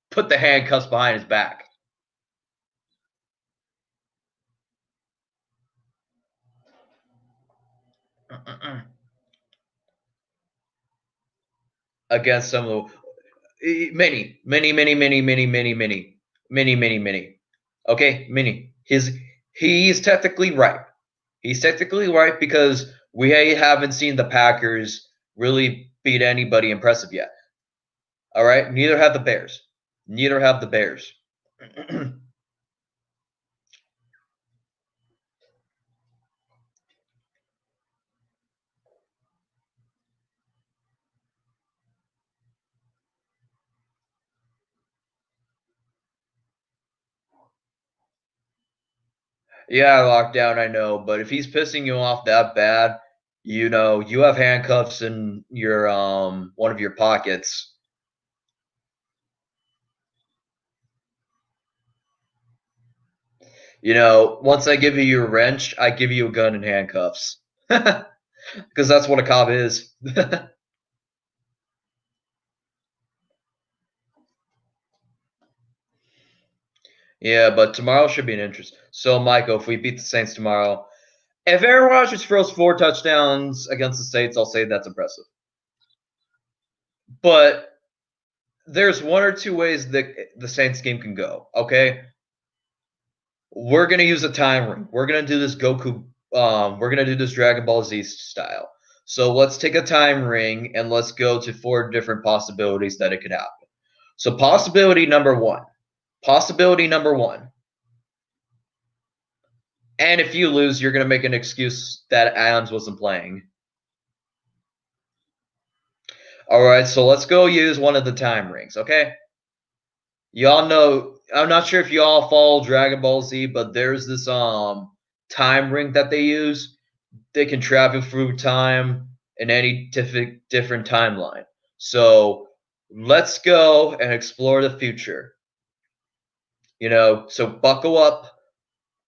put the handcuffs behind his back. Against some of the many. Okay, many. He's technically right. He's technically right because we haven't seen the Packers really beat anybody impressive yet. All right, neither have the Bears. Neither have the Bears. Yeah, lockdown, I know, but if he's pissing you off that bad, you have handcuffs in your one of your pockets. Once I give you your wrench, I give you a gun and handcuffs. Because that's what a cop is. Yeah, but tomorrow should be an interest. So, Michael, if we beat the Saints tomorrow, if Aaron Rodgers throws 4 touchdowns against the Saints, I'll say that's impressive. But there's 1 or 2 ways that the Saints game can go, okay? We're going to use a time ring. We're going to do this Goku, we're going to do this Dragon Ball Z style. So let's take a time ring and let's go to 4 different possibilities that it could happen. So possibility number 1. Possibility number 1. And if you lose, you're going to make an excuse that Adams wasn't playing. All right, so let's go use one of the time rings, okay? Y'all know, I'm not sure if y'all follow Dragon Ball Z, but there's this time ring that they use. They can travel through time in any different timeline. So let's go and explore the future. So buckle up.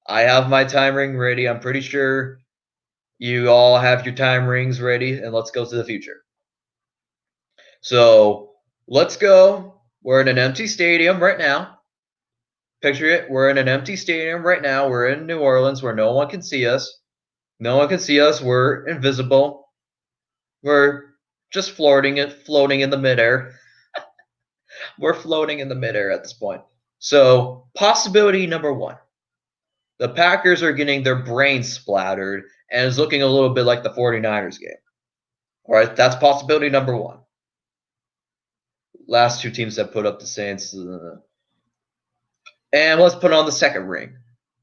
I have my time ring ready. I'm pretty sure you all have your time rings ready, and let's go to the future. So let's go. We're in an empty stadium right now. Picture it. We're in an empty stadium right now. We're in New Orleans where no one can see us. No one can see us. We're invisible. We're just floating in the midair. We're floating in the midair at this point. So possibility number 1. The Packers are getting their brains splattered and is looking a little bit like the 49ers game. All right, that's possibility number 1. Last 2 teams that put up the Saints. And let's put on the second ring.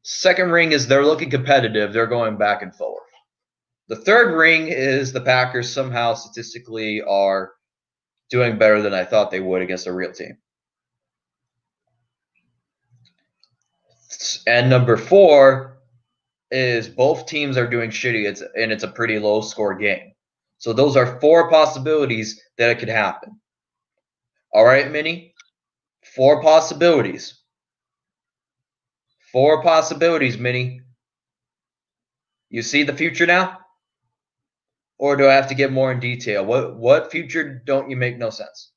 Second ring is they're looking competitive. They're going back and forth. The third ring is the Packers somehow statistically are doing better than I thought they would against a real team. And number 4 is both teams are doing shitty, and it's a pretty low score game. So those are 4 possibilities that it could happen. All right, Minnie? 4 possibilities. 4 possibilities, Minnie. You see the future now? Or do I have to get more in detail? What future don't you make no sense?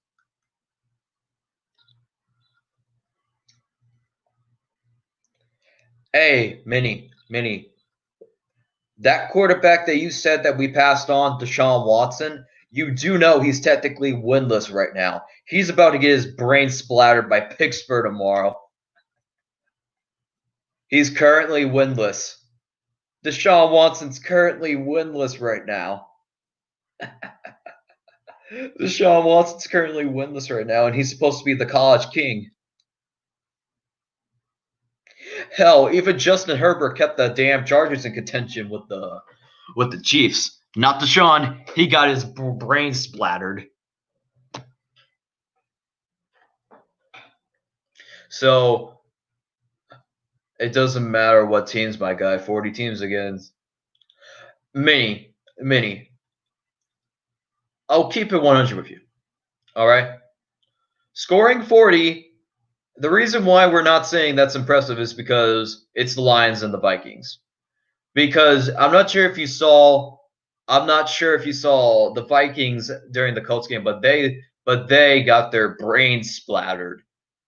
Hey, Minnie. that quarterback that you said that we passed on, Deshaun Watson, you do know he's technically winless right now. He's about to get his brain splattered by Pittsburgh tomorrow. He's currently winless. Deshaun Watson's currently winless right now. Deshaun Watson's currently winless right now, and he's supposed to be the college king. Hell, even Justin Herbert kept the damn Chargers in contention with the Chiefs. Not Deshaun. He got his brain splattered. So it doesn't matter what teams, my guy. 40 teams against many. I'll keep it 100 with you. All right. Scoring 40. The reason why we're not saying that's impressive is because it's the Lions and the Vikings. Because I'm not sure if you saw the Vikings during the Colts game, but they got their brains splattered.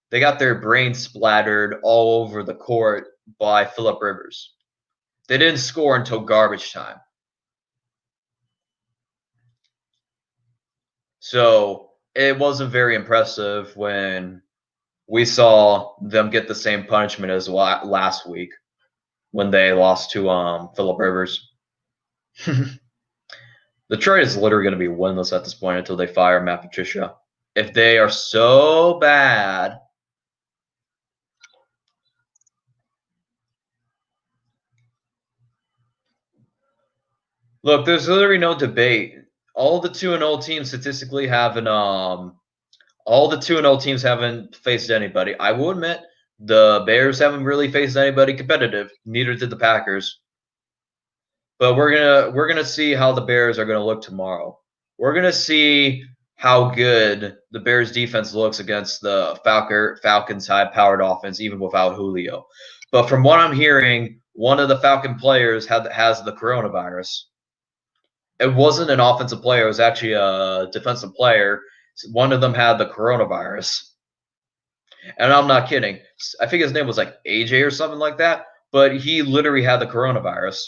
They got their brains splattered all over the court by Phillip Rivers. They didn't score until garbage time. So it wasn't very impressive when we saw them get the same punishment as last week when they lost to Phillip Rivers. Detroit is literally going to be winless at this point until they fire Matt Patricia. If they are so bad, look, there's literally no debate. All the 2-0 teams statistically haven't. All the 2-0 teams haven't faced anybody. I will admit the Bears haven't really faced anybody competitive. Neither did the Packers. But we're gonna see how the Bears are gonna look tomorrow. We're gonna see how good the Bears defense looks against the Falcons' high-powered offense, even without Julio. But from what I'm hearing, one of the Falcon players has the coronavirus. It wasn't an offensive player; it was actually a defensive player. One of them had the coronavirus, and I'm not kidding. I think his name was like AJ or something like that. But he literally had the coronavirus.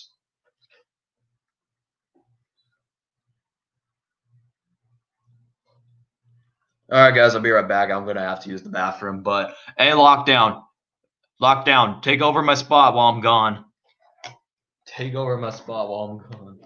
All right, guys, I'll be right back. I'm gonna have to use the bathroom, but hey, lockdown, take over my spot while I'm gone. Take over my spot while I'm gone.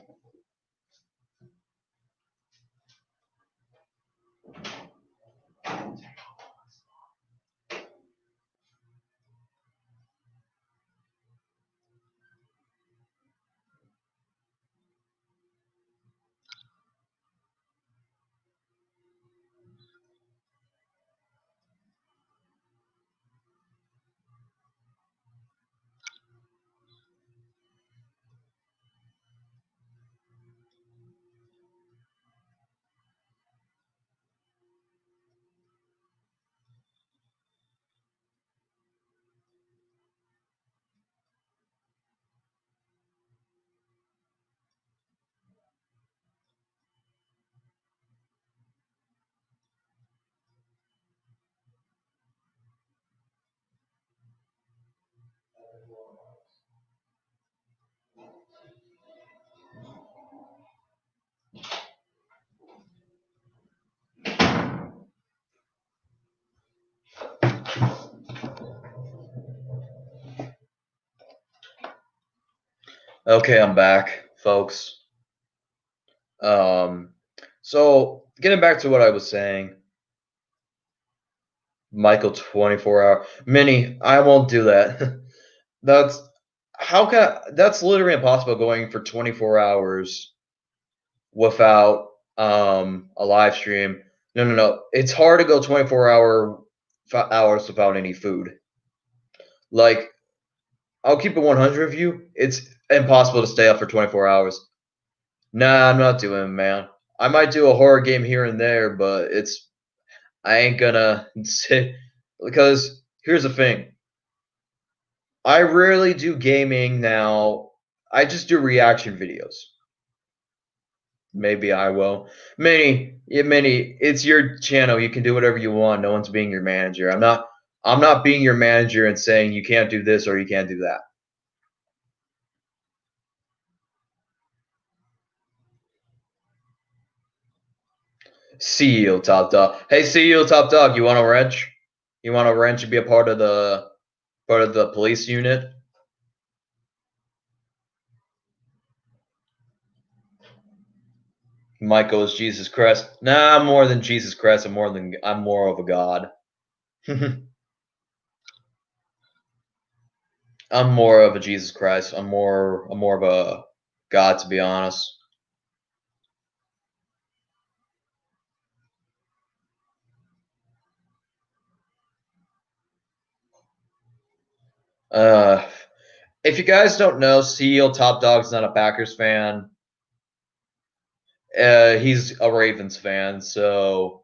Okay, I'm back, folks. So getting back to what I was saying, Michael 24-hour mini. I won't do that. That's that's literally impossible going for 24 hours without a live stream. No. It's hard to go 24 hours without any food. Like, I'll keep it 100 with you. It's impossible to stay up for 24 hours. Nah, I'm not doing it, man. I might do a horror game here and there, but I ain't gonna sit because here's the thing. I rarely do gaming now. I just do reaction videos. Maybe I will. Mini, it's your channel. You can do whatever you want. No one's being your manager. I'm not being your manager and saying you can't do this or you can't do that. CEO Top Dog. Hey, CEO Top Dog, you want a wrench? You want a wrench to be a part of the police unit? Michael is Jesus Christ. Nah, I'm more than Jesus Christ. I'm more of a god. I'm more of a Jesus Christ. I'm more of a god, to be honest. If you guys don't know, CEO Top Dog's not a Packers fan. He's a Ravens fan. So,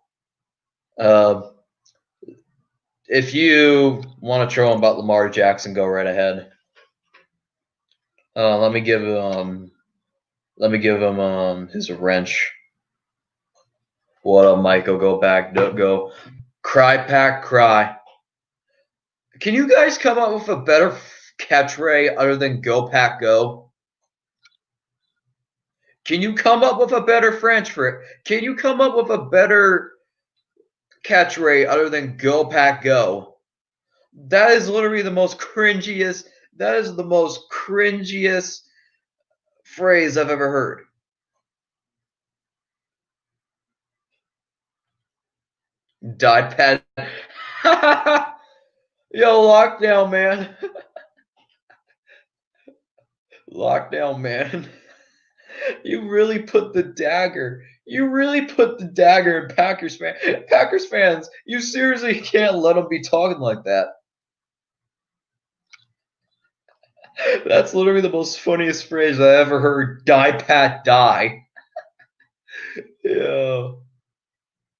if you want to troll him about Lamar Jackson, go right ahead. Let me give him his wrench. What up, Michael? Go back, go. Cry pack, cry. Can you guys come up with a better catchphrase other than "Go Pack Go"? Can you come up with a better French for it? Can you come up with a better catchphrase other than "Go Pack Go"? That is literally the most cringiest. That is the most cringiest phrase I've ever heard. Died pad. Yo, lockdown, man. Lockdown, man. You really put the dagger. You really put the dagger in Packers fans. Packers fans, you seriously can't let them be talking like that. That's literally the most funniest phrase I ever heard. Die, Pat, die. Yeah.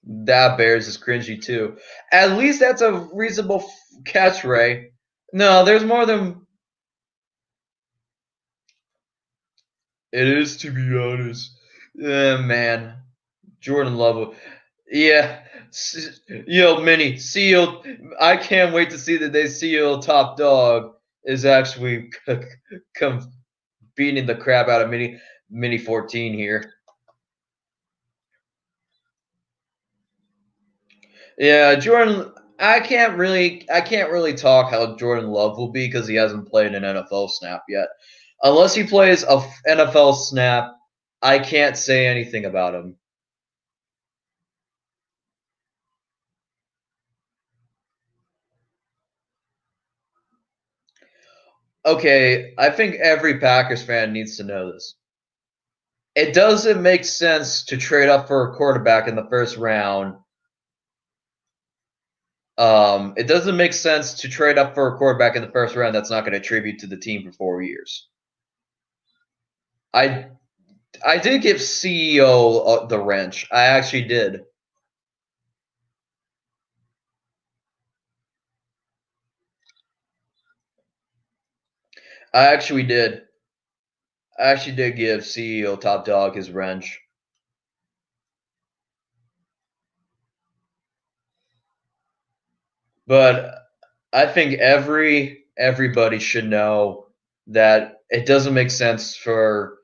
That Bears is cringy too. At least that's a reasonable catchphrase. No, there's more than. It is, to be honest. Man. Jordan Love. Yeah. Yo, Mini. CEO. I can't wait to see the day CEO Top Dog is actually come beating the crap out of Mini 14 here. Yeah, Jordan. I can't really talk how Jordan Love will be because he hasn't played an NFL snap yet. Unless he plays a NFL snap, I can't say anything about him. Okay, I think every Packers fan needs to know this. It doesn't make sense to trade up for a quarterback in the first round. It doesn't make sense to trade up for a quarterback in the first round that's not going to contribute to the team for 4 years. I did give CEO the wrench. I actually did. I actually did give CEO Top Dog his wrench. But I think everybody should know that it doesn't make sense for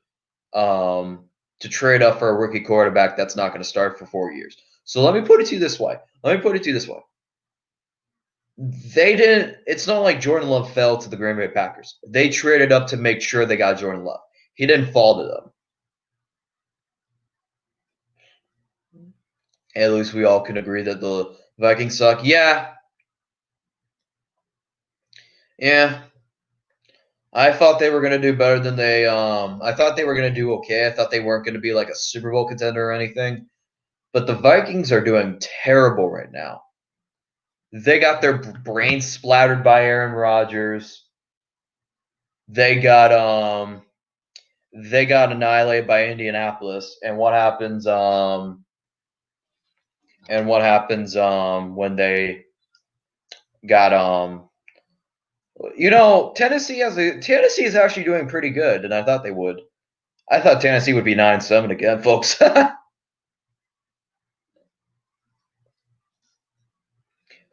to trade up for a rookie quarterback that's not going to start for 4 years. So let me put it to you this way. They didn't. It's not like Jordan Love fell to the Green Bay Packers. They traded up to make sure they got Jordan Love. He didn't fall to them. At least we all can agree that the Vikings suck. Yeah. I thought they were going to do better than they. I thought they were going to do okay. I thought they weren't going to be like a Super Bowl contender or anything. But the Vikings are doing terrible right now. They got their brains splattered by Aaron Rodgers. They got annihilated by Indianapolis. And what happens when they got Tennessee is actually doing pretty good, and I thought they would. I thought Tennessee would be 9-7 again, folks.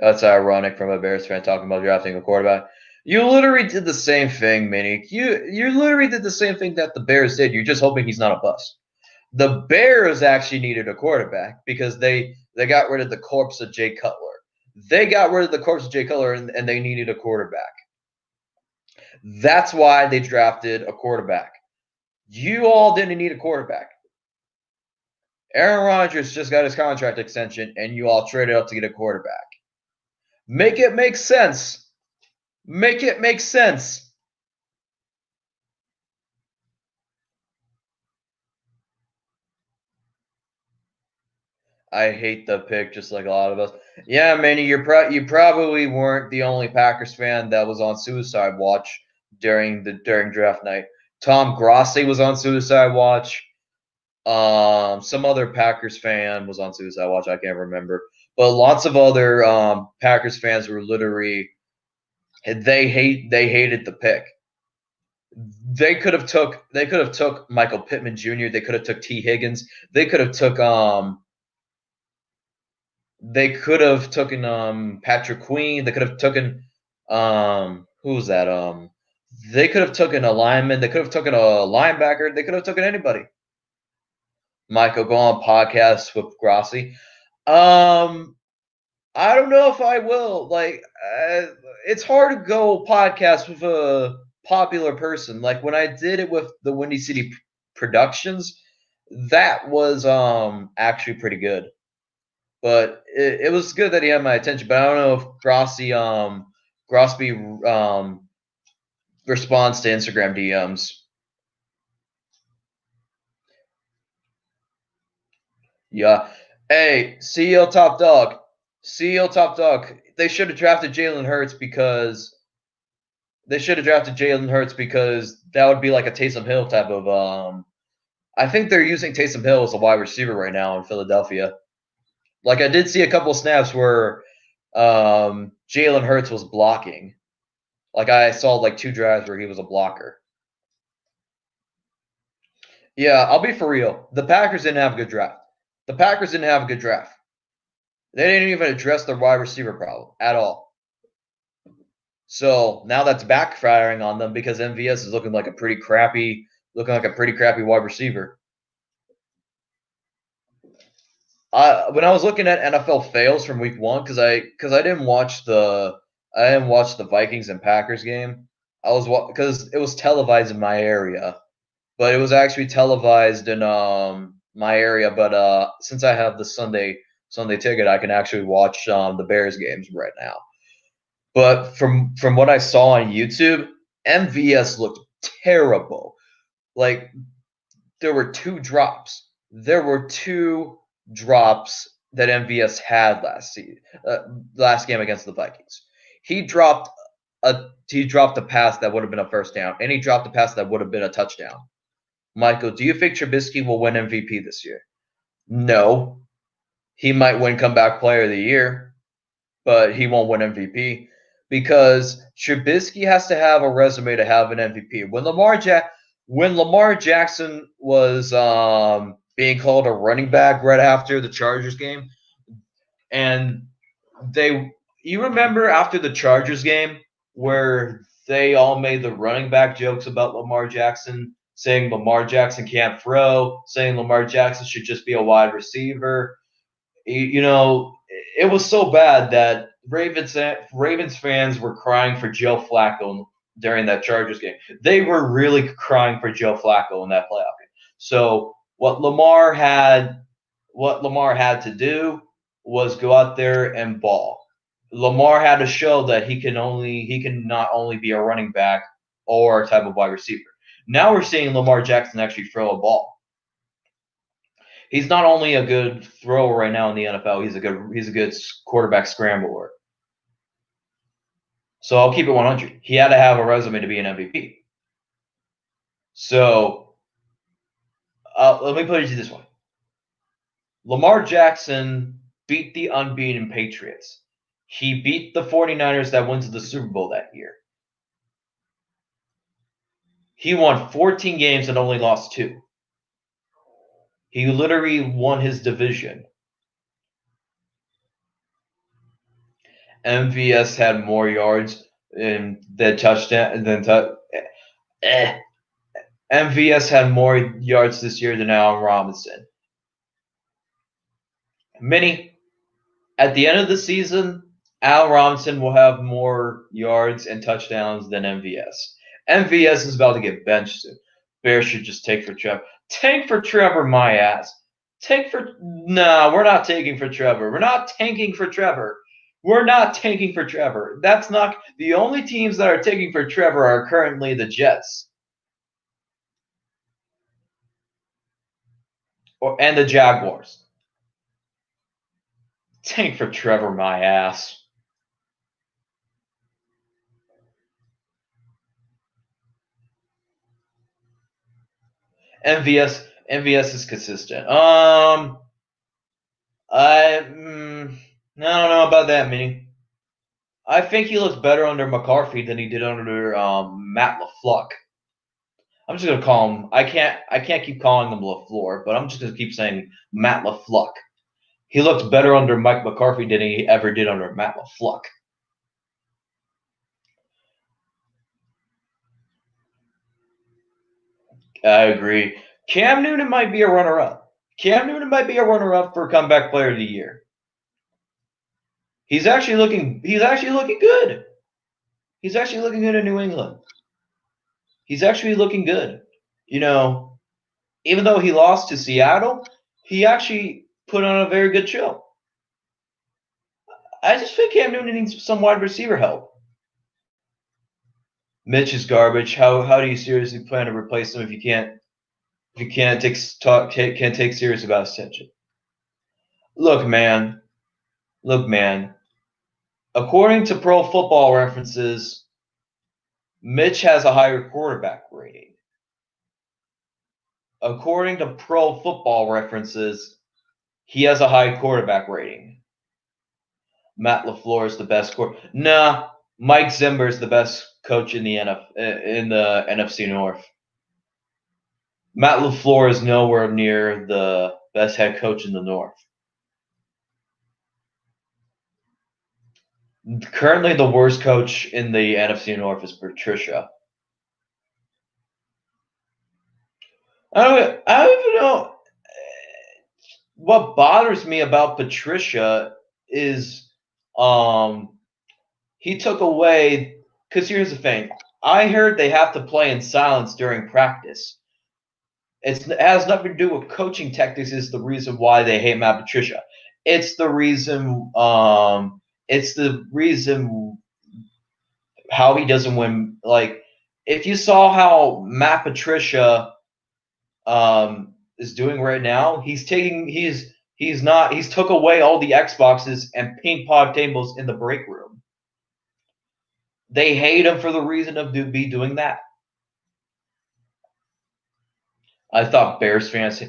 That's ironic from a Bears fan talking about drafting a quarterback. You literally did the same thing, Minnie. You literally did the same thing that the Bears did. You're just hoping he's not a bust. The Bears actually needed a quarterback because they got rid of the corpse of Jay Cutler. They got rid of the corpse of Jay Cutler, and they needed a quarterback. That's why they drafted a quarterback. You all didn't need a quarterback. Aaron Rodgers just got his contract extension, and you all traded up to get a quarterback. Make it make sense. Make it make sense. I hate the pick, just like a lot of us. Yeah, Manny, you probably weren't the only Packers fan that was on suicide watch during draft night. Tom Grossi was on suicide watch. Some other Packers fan was on suicide watch. I can't remember, but lots of other Packers fans were literally they hated the pick. They could have took Michael Pittman Jr. They could have took T. Higgins. They could have taken Patrick Queen. They could have taken who was that? They could have taken a lineman. They could have taken a linebacker. They could have taken anybody. Michael, go on podcasts with Grossi. I don't know if I will. Like, it's hard to go podcast with a popular person. Like when I did it with the Windy City Productions, that was actually pretty good. But it was good that he had my attention. But I don't know if Grossi responds to Instagram DMs. Yeah. Hey, CEO Top Dog. CEO Top Dog. They should have drafted Jalen Hurts because that would be like a Taysom Hill type of I think they're using Taysom Hill as a wide receiver right now in Philadelphia. Like I did see a couple of snaps where Jalen Hurts was blocking. Like I saw like 2 drives where he was a blocker. Yeah, I'll be for real. The Packers didn't have a good draft. They didn't even address their wide receiver problem at all. So now that's backfiring on them because MVS is looking like a pretty crappy wide receiver. When I was looking at NFL fails from week 1, because I didn't watch the Vikings and Packers game. Because it was televised in my area, but it was actually televised in my area. But since I have the Sunday ticket, I can actually watch the Bears games right now. But from what I saw on YouTube, MVS looked terrible. Like there were 2 drops. There were 2 drops that MVS had last game against the Vikings. He dropped a pass that would have been a first down, and he dropped a pass that would have been a touchdown. Michael, do you think Trubisky will win MVP this year? No. He might win comeback player of the year, but he won't win MVP because Trubisky has to have a resume to have an MVP. When Lamar Jackson was being called a running back right after the Chargers game, and you remember after the Chargers game where they all made the running back jokes about Lamar Jackson, saying Lamar Jackson can't throw, saying Lamar Jackson should just be a wide receiver. You know, it was so bad that Ravens fans were crying for Joe Flacco during that Chargers game. They were really crying for Joe Flacco in that playoff game. So what Lamar had to do was go out there and ball. Lamar had to show that he can not only be a running back or a type of wide receiver. Now we're seeing Lamar Jackson actually throw a ball. He's not only a good thrower right now in the NFL, he's a good quarterback scrambler. So I'll keep it 100. He had to have a resume to be an MVP. So let me put it this way. Lamar Jackson beat the unbeaten Patriots. He beat the 49ers that went to the Super Bowl that year. He won 14 games and only lost 2. He literally won his division. MVS had more yards in the touchdown than MVS had more yards this year than Allen Robinson. Minnie, at the end of the season, Allen Robinson will have more yards and touchdowns than MVS. MVS is about to get benched soon. Bears should just take for Trevor. Tank for Trevor, my ass. Nah, we're not taking for Trevor. We're not tanking for Trevor. We're not tanking for Trevor. That's not the only teams that are taking for Trevor are currently the Jets. And the Jaguars. Tank for Trevor, my ass. MVS is consistent. I don't know about that, Minnie. I think he looks better under McCarthy than he did under Matt LaFleur. I'm just gonna call him. I can't keep calling him LaFleur, but I'm just gonna keep saying Matt LaFleur. He looks better under Mike McCarthy than he ever did under Matt LaFleur. I agree. Cam Newton might be a runner-up. Cam Newton might be a runner-up for comeback player of the year. He's actually looking good. He's actually looking good in New England. He's actually looking good. You know, even though he lost to Seattle, he actually put on a very good show. I just think Cam Newton needs some wide receiver help. Mitch is garbage. How do you seriously plan to replace him if you can't take serious about his attention? Look, man. According to Pro Football References, Mitch has a higher quarterback rating. According to Pro Football References, he has a high quarterback rating. Matt LaFleur is the best Nah, Mike Zimmer is the best coach in the NFC North. Matt LaFleur is nowhere near the best head coach in the North. Currently, the worst coach in the NFC North is Patricia. I don't even know. What bothers me about Patricia is he took away, because here's the thing. I heard they have to play in silence during practice. It has nothing to do with coaching tactics is the reason why they hate Matt Patricia. It's the reason how he doesn't win. Like, if you saw how Matt Patricia is doing right now, he's took away all the Xboxes and ping pong tables in the break room. They hate him for the reason of doing that. I thought Bears fans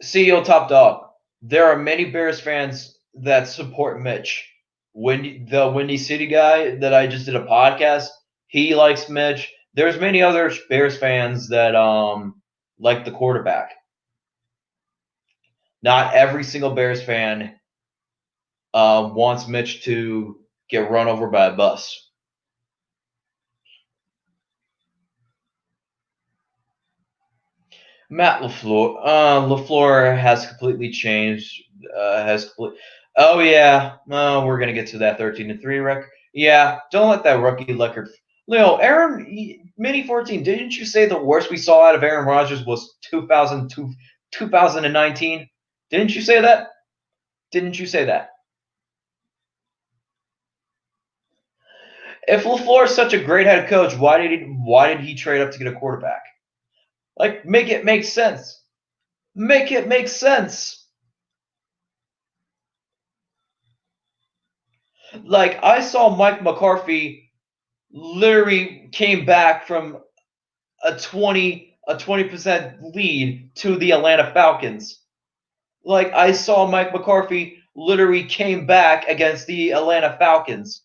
CEO Top Dog. There are many Bears fans that support Mitch. The Windy City guy that I just did a podcast, he likes Mitch. There's many other Bears fans that like the quarterback. Not every single Bears fan wants Mitch to get run over by a bus. Matt LaFleur has completely changed. Oh yeah, we're gonna get to that 13-3 record. Yeah, don't let that rookie record. Mini 14. Didn't you say the worst we saw out of Aaron Rodgers was 2019? Didn't you say that? If LaFleur is such a great head coach, why did he trade up to get a quarterback? Like, make it make sense. Make it make sense. Like, I saw Mike McCarthy literally came back from a 20% lead to the Atlanta Falcons. Like, I saw Mike McCarthy literally came back against the Atlanta Falcons.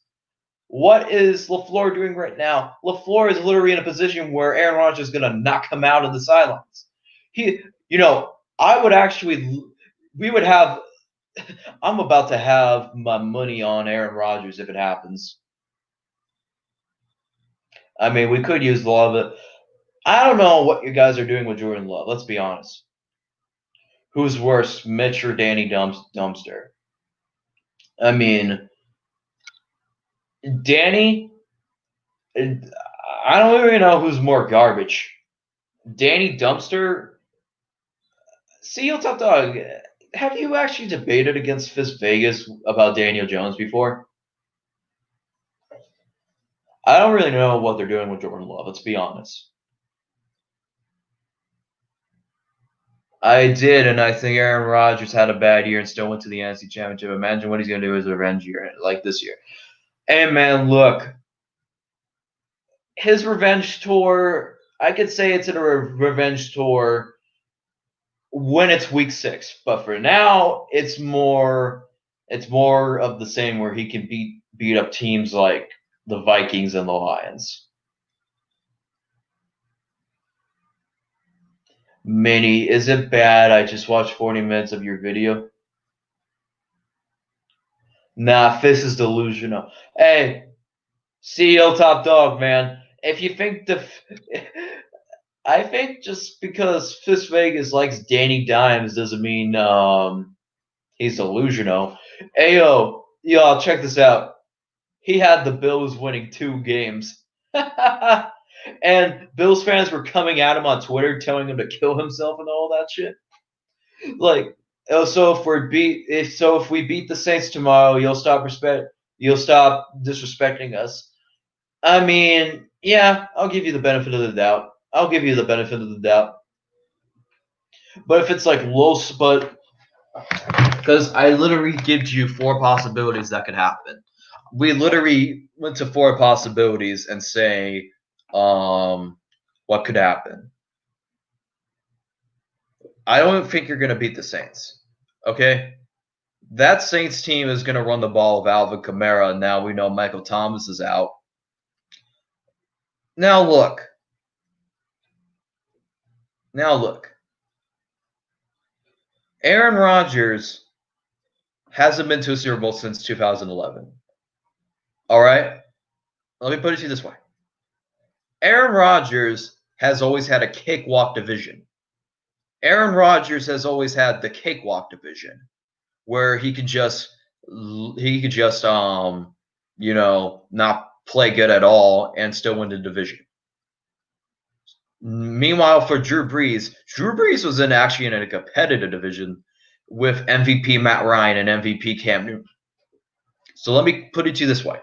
What is LaFleur doing right now? LaFleur is literally in a position where Aaron Rodgers is going to knock him out of the sidelines. I'm about to have my money on Aaron Rodgers if it happens. I mean, we could use a lot of it. I don't know what you guys are doing with Jordan Love. Let's be honest. Who's worse, Mitch or Danny Dumpster? I mean, Danny, I don't even know who's more garbage. Danny Dumpster, CEO Top Dog, have you actually debated against Fist Vegas about Daniel Jones before? I don't really know what they're doing with Jordan Love, let's be honest. I did, and I think Aaron Rodgers had a bad year and still went to the NFC Championship. Imagine what he's going to do his revenge year, like this year. And man, look, his revenge tour, I could say it's a revenge tour when it's week 6, but for now, it's more of the same where he can beat up teams like the Vikings and the Lions. Minnie, is it bad? I just watched 40 minutes of your video. Nah, Fist is delusional. Hey, CEO Top Dog, man. If you think I think just because Fist Vegas likes Danny Dimes doesn't mean he's delusional. Ayo, y'all, check this out. He had the Bills winning 2 games. And Bills fans were coming at him on Twitter telling him to kill himself and all that shit. Like, oh, so if we beat the Saints tomorrow, you'll stop disrespecting us. I mean, yeah, I'll give you the benefit of the doubt. But if it's like because I literally give you 4 possibilities that could happen. We literally went to 4 possibilities and say, what could happen. I don't think you're going to beat the Saints. Okay? That Saints team is going to run the ball with Alvin Kamara. Now we know Michael Thomas is out. Now look. Aaron Rodgers hasn't been to a Super Bowl since 2011. All right? Let me put it to you this way. Aaron Rodgers has always had a cakewalk division. Aaron Rodgers has always had the cakewalk division where he could just not play good at all and still win the division. Meanwhile, for Drew Brees was actually in a competitive division with MVP Matt Ryan and MVP Cam Newton. So let me put it to you this way.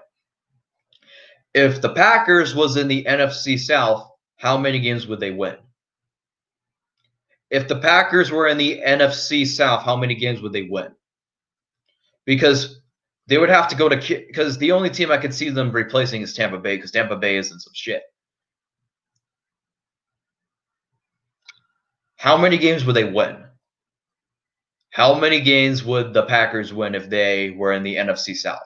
If the Packers was in the NFC South, how many games would they win? If the Packers were in the NFC South, how many games would they win? Because they would have to go to – because the only team I could see them replacing is Tampa Bay because Tampa Bay is in some shit. How many games would they win? How many games would the Packers win if they were in the NFC South?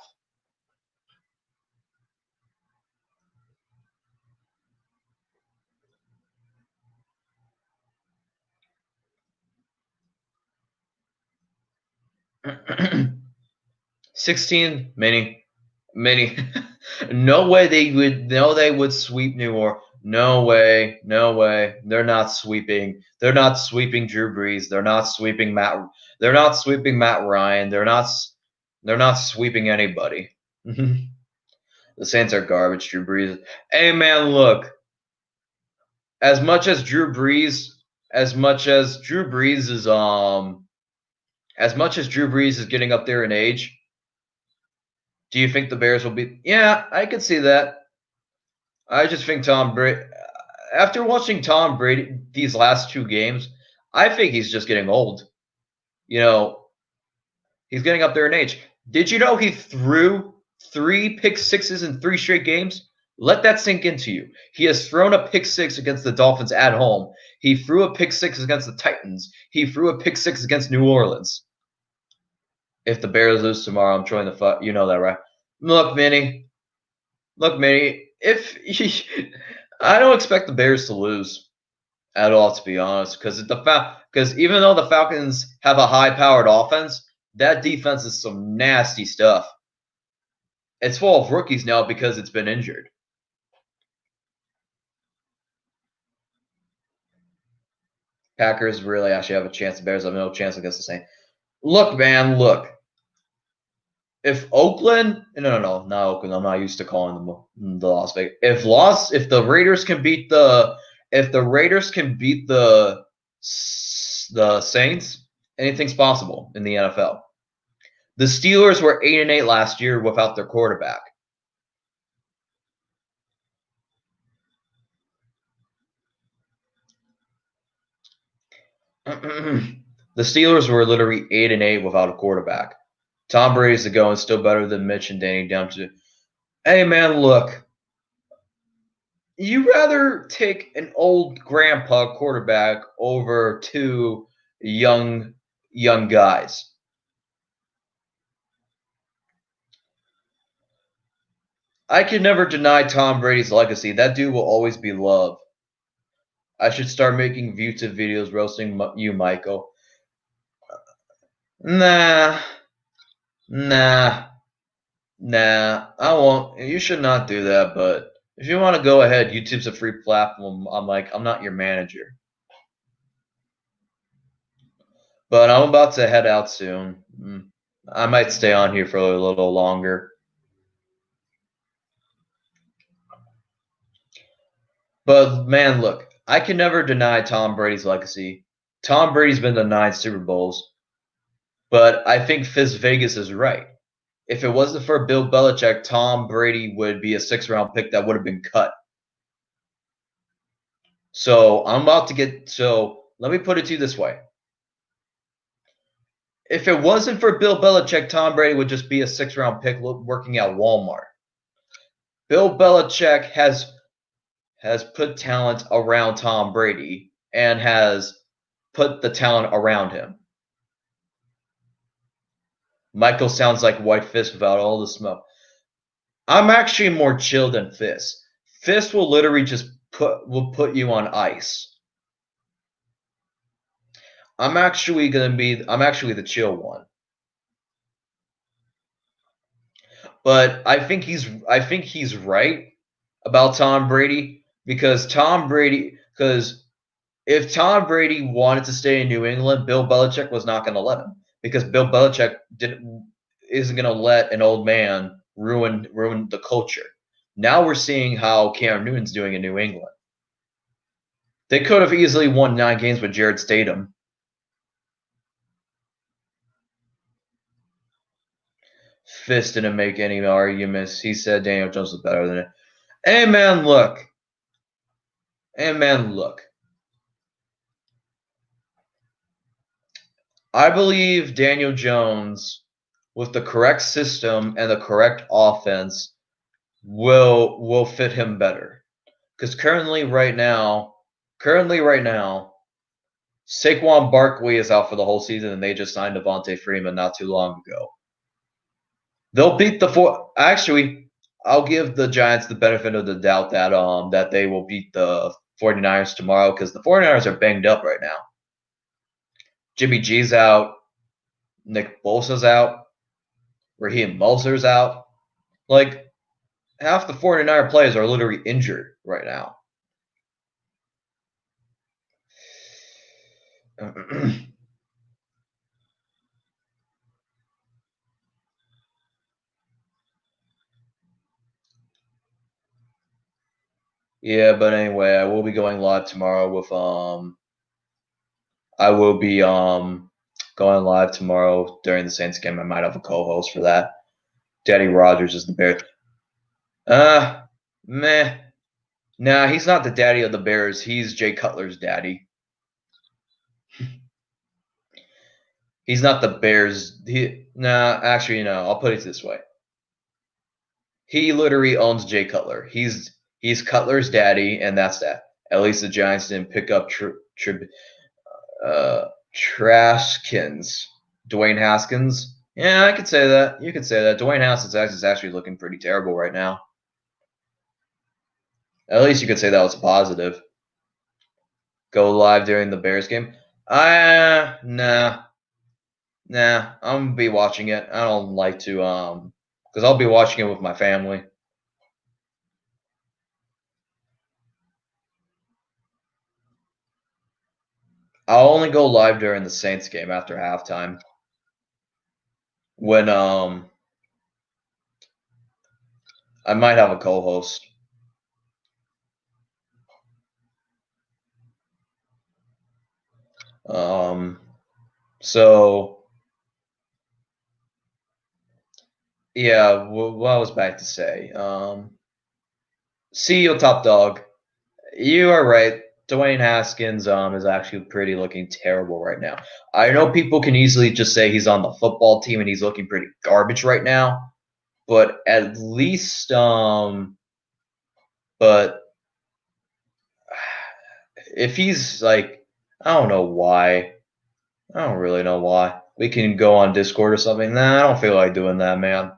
$16, many. No way they would sweep New Orleans. No way. They're not sweeping. They're not sweeping Drew Brees. They're not sweeping Matt Ryan. They're not sweeping anybody. The Saints are garbage, Drew Brees. Hey man, look. As much as Drew Brees is getting up there in age, do you think the Bears will be? Yeah, I could see that. I just think Tom Brady, after watching Tom Brady these last 2 games, I think he's just getting old. He's getting up there in age. Did you know he threw 3 pick sixes in 3 straight games? Let that sink into you. He has thrown a pick 6 against the Dolphins at home. He threw a pick 6 against the Titans. He threw a pick 6 against New Orleans. If the Bears lose tomorrow, I'm trying to you know that, right? Look, Minnie. I don't expect the Bears to lose at all, to be honest, because even though the Falcons have a high-powered offense, that defense is some nasty stuff. It's full of rookies now because it's been injured. Packers really actually have a chance. The Bears have no chance against the Saints. Look, man, look. If Oakland, no, not Oakland. I'm not used to calling them the Las Vegas. If the Raiders can beat the Saints, anything's possible in the NFL. The Steelers were 8-8 last year without their quarterback. The Steelers were literally 8-8 without a quarterback. Tom Brady's the go and still better than Mitch and Danny Dimes. Hey man, look. You rather take an old grandpa quarterback over two young guys. I can never deny Tom Brady's legacy. That dude will always be loved. I should start making YouTube videos roasting you, Michael. Nah. I won't. You should not do that, but if you want to go ahead, YouTube's a free platform. I'm not your manager. But I'm about to head out soon. I might stay on here for a little longer. But man, look, I can never deny Tom Brady's legacy. Tom Brady's been to 9 Super Bowls. But I think Fizz Vegas is right. If it wasn't for Bill Belichick, Tom Brady would be a 6th-round pick that would have been cut. So let me put it to you this way. If it wasn't for Bill Belichick, Tom Brady would just be a 6th-round pick working at Walmart. Bill Belichick has put talent around Tom Brady and has put the talent around him. Michael sounds like White Fist without all the smoke. I'm actually more chill than Fist. Fist will literally just put you on ice. I'm actually the chill one. But I think he's right about Tom Brady because if Tom Brady wanted to stay in New England, Bill Belichick was not going to let him because Bill Belichick isn't going to let an old man ruin the culture. Now we're seeing how Cam Newton's doing in New England. They could have easily won 9 games with Jared Statham. Fist didn't make any arguments. He said Daniel Jones was better than it. Hey man, look. I believe Daniel Jones, with the correct system and the correct offense, will fit him better. Because currently right now, Saquon Barkley is out for the whole season, and they just signed Devontae Freeman not too long ago. They'll beat Actually, I'll give the Giants the benefit of the doubt that they will beat the 49ers tomorrow because the 49ers are banged up right now. Jimmy G's out. Nick Bosa's out. Raheem Moster's out. Like, half the 49er players are literally injured right now. Yeah, but anyway, I will be going live tomorrow with going live tomorrow during the Saints game. I might have a co-host for that. Daddy Rogers is the Bears. Meh. Nah, he's not the daddy of the Bears. He's Jay Cutler's daddy. He's not the Bears. Actually, no. I'll put it this way. He literally owns Jay Cutler. He's Cutler's daddy, and that's that. At least the Giants didn't pick up Trashkins. Dwayne Haskins. Yeah, I could say that. You could say that. Dwayne Haskins is actually looking pretty terrible right now. At least you could say that was positive. Go live during the Bears game? Nah. I'm gonna be watching it. I don't like to because I'll be watching it with my family. I'll only go live during the Saints game after halftime. When I might have a co-host. So yeah, what I was back to say. CEO Top Dog, you are right. Dwayne Haskins is actually pretty looking terrible right now. I know people can easily just say he's on the football team and he's looking pretty garbage right now, but at least but if he's like, I don't know why. I don't really know why. We can go on Discord or something. Nah, I don't feel like doing that, man.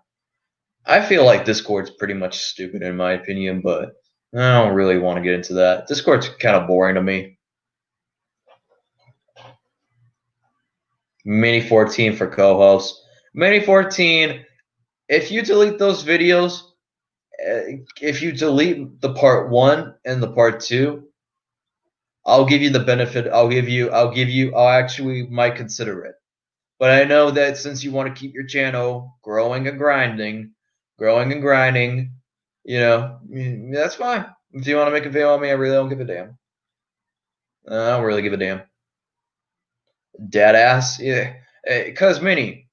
I feel like Discord's pretty much stupid in my opinion, but I don't really want to get into that. Discord's kind of boring to me. Mini 14 for co-host. Mini 14, if you delete those videos, if you delete the part 1 and the part 2, I'll give you the benefit. I'll actually might consider it. But I know that since you want to keep your channel growing and grinding, you know, that's fine. If you want to make a video on me, I really don't give a damn. I don't really give a damn. Dead ass, yeah. Cause mini.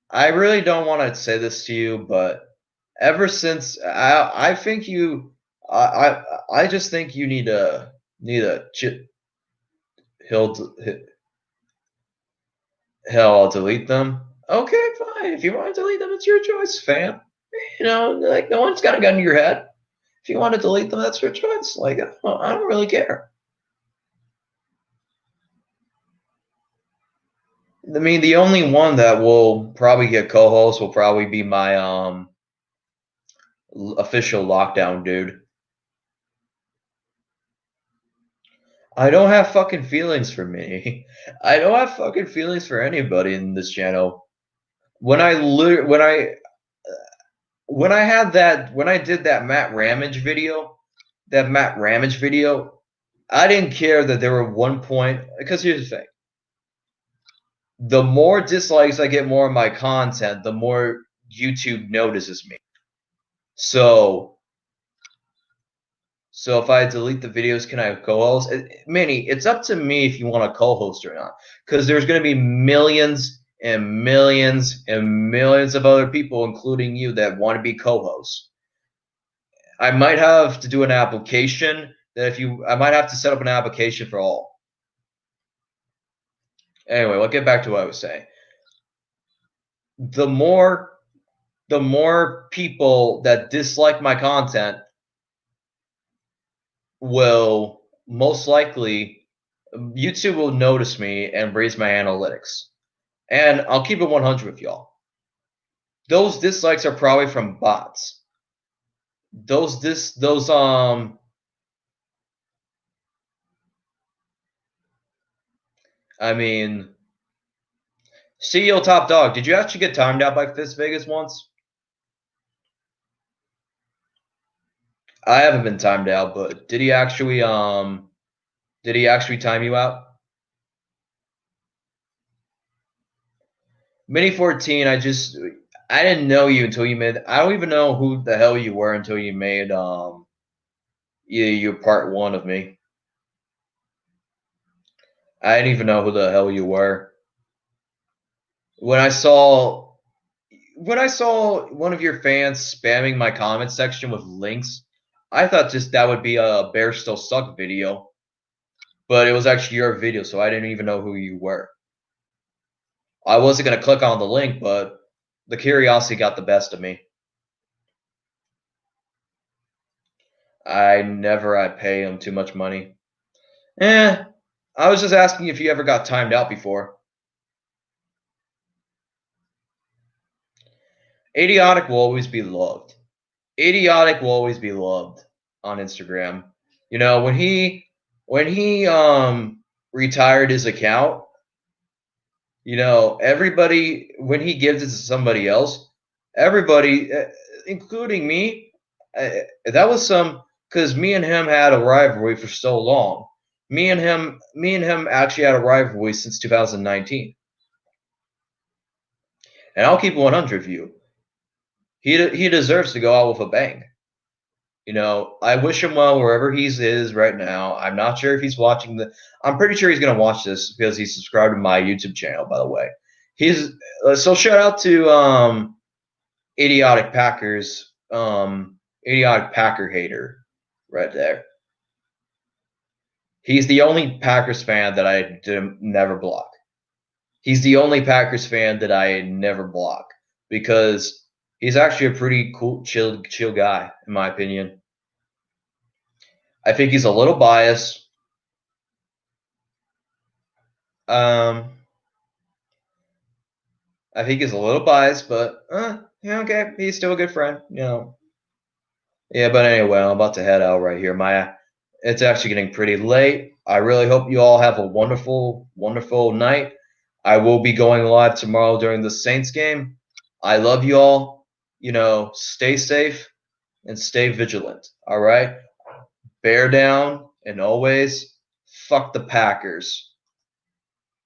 I really don't want to say this to you, but ever since I think you, I just think you need a chip. He'll delete them. Okay, fine. If you want to delete them, it's your choice, fam. You know, like no one's got a gun to your head. If you want to delete them, that's your choice. Like I don't really care. I mean, the only one that will probably get co-host will probably be my official lockdown dude. I don't have fucking feelings for me. I don't have fucking feelings for anybody in this channel. When I did that Matt Ramage video, I didn't care that there were 1 point, because here's the thing. The more dislikes I get more of my content, the more YouTube notices me. So if I delete the videos, can I co-host? Manny, it's up to me if you want to co-host or not. Because there's going to be millions and millions and millions of other people, including you, that want to be co-hosts. I might have to do an application I might have to set up an application for all. Anyway, let's get back to what I was saying. The more people that dislike my content will most likely, YouTube will notice me and raise my analytics. And I'll keep it 100 with y'all. Those dislikes are probably from bots. I mean, CEO Top Dog, did you actually get timed out by Fist Vegas once? I haven't been timed out, but did he actually time you out? Mini 14, I didn't know you until you made, I don't even know who the hell you were until you made your part 1 of me. I didn't even know who the hell you were. When I saw one of your fans spamming my comment section with links, I thought just that would be a Bear Still Suck video. But it was actually your video, so I didn't even know who you were. I wasn't going to click on the link, but the curiosity got the best of me. I pay him too much money. I was just asking if you ever got timed out before. Idiotic will always be loved. Idiotic will always be loved on Instagram. You know, when he retired his account, you know, everybody, when he gives it to somebody else, everybody, including me, that was some because me and him had a rivalry for so long. Me and him actually had a rivalry since 2019. And I'll keep 100 with you. He deserves to go out with a bang. You know, I wish him well wherever he is right now. I'm not sure if he's watching I'm pretty sure he's going to watch this because he's subscribed to my YouTube channel, by the way. So shout out to idiotic Packers, idiotic Packer hater right there. He's the only Packers fan that I never block. He's the only Packers fan that I never block because he's actually a pretty cool, chill guy, in my opinion. I think he's a little biased. I think he's a little biased, but yeah, okay, he's still a good friend, you know. Yeah, but anyway, I'm about to head out right here. It's actually getting pretty late. I really hope you all have a wonderful, wonderful night. I will be going live tomorrow during the Saints game. I love you all. You know, stay safe and stay vigilant. All right? Bear down and always fuck the Packers.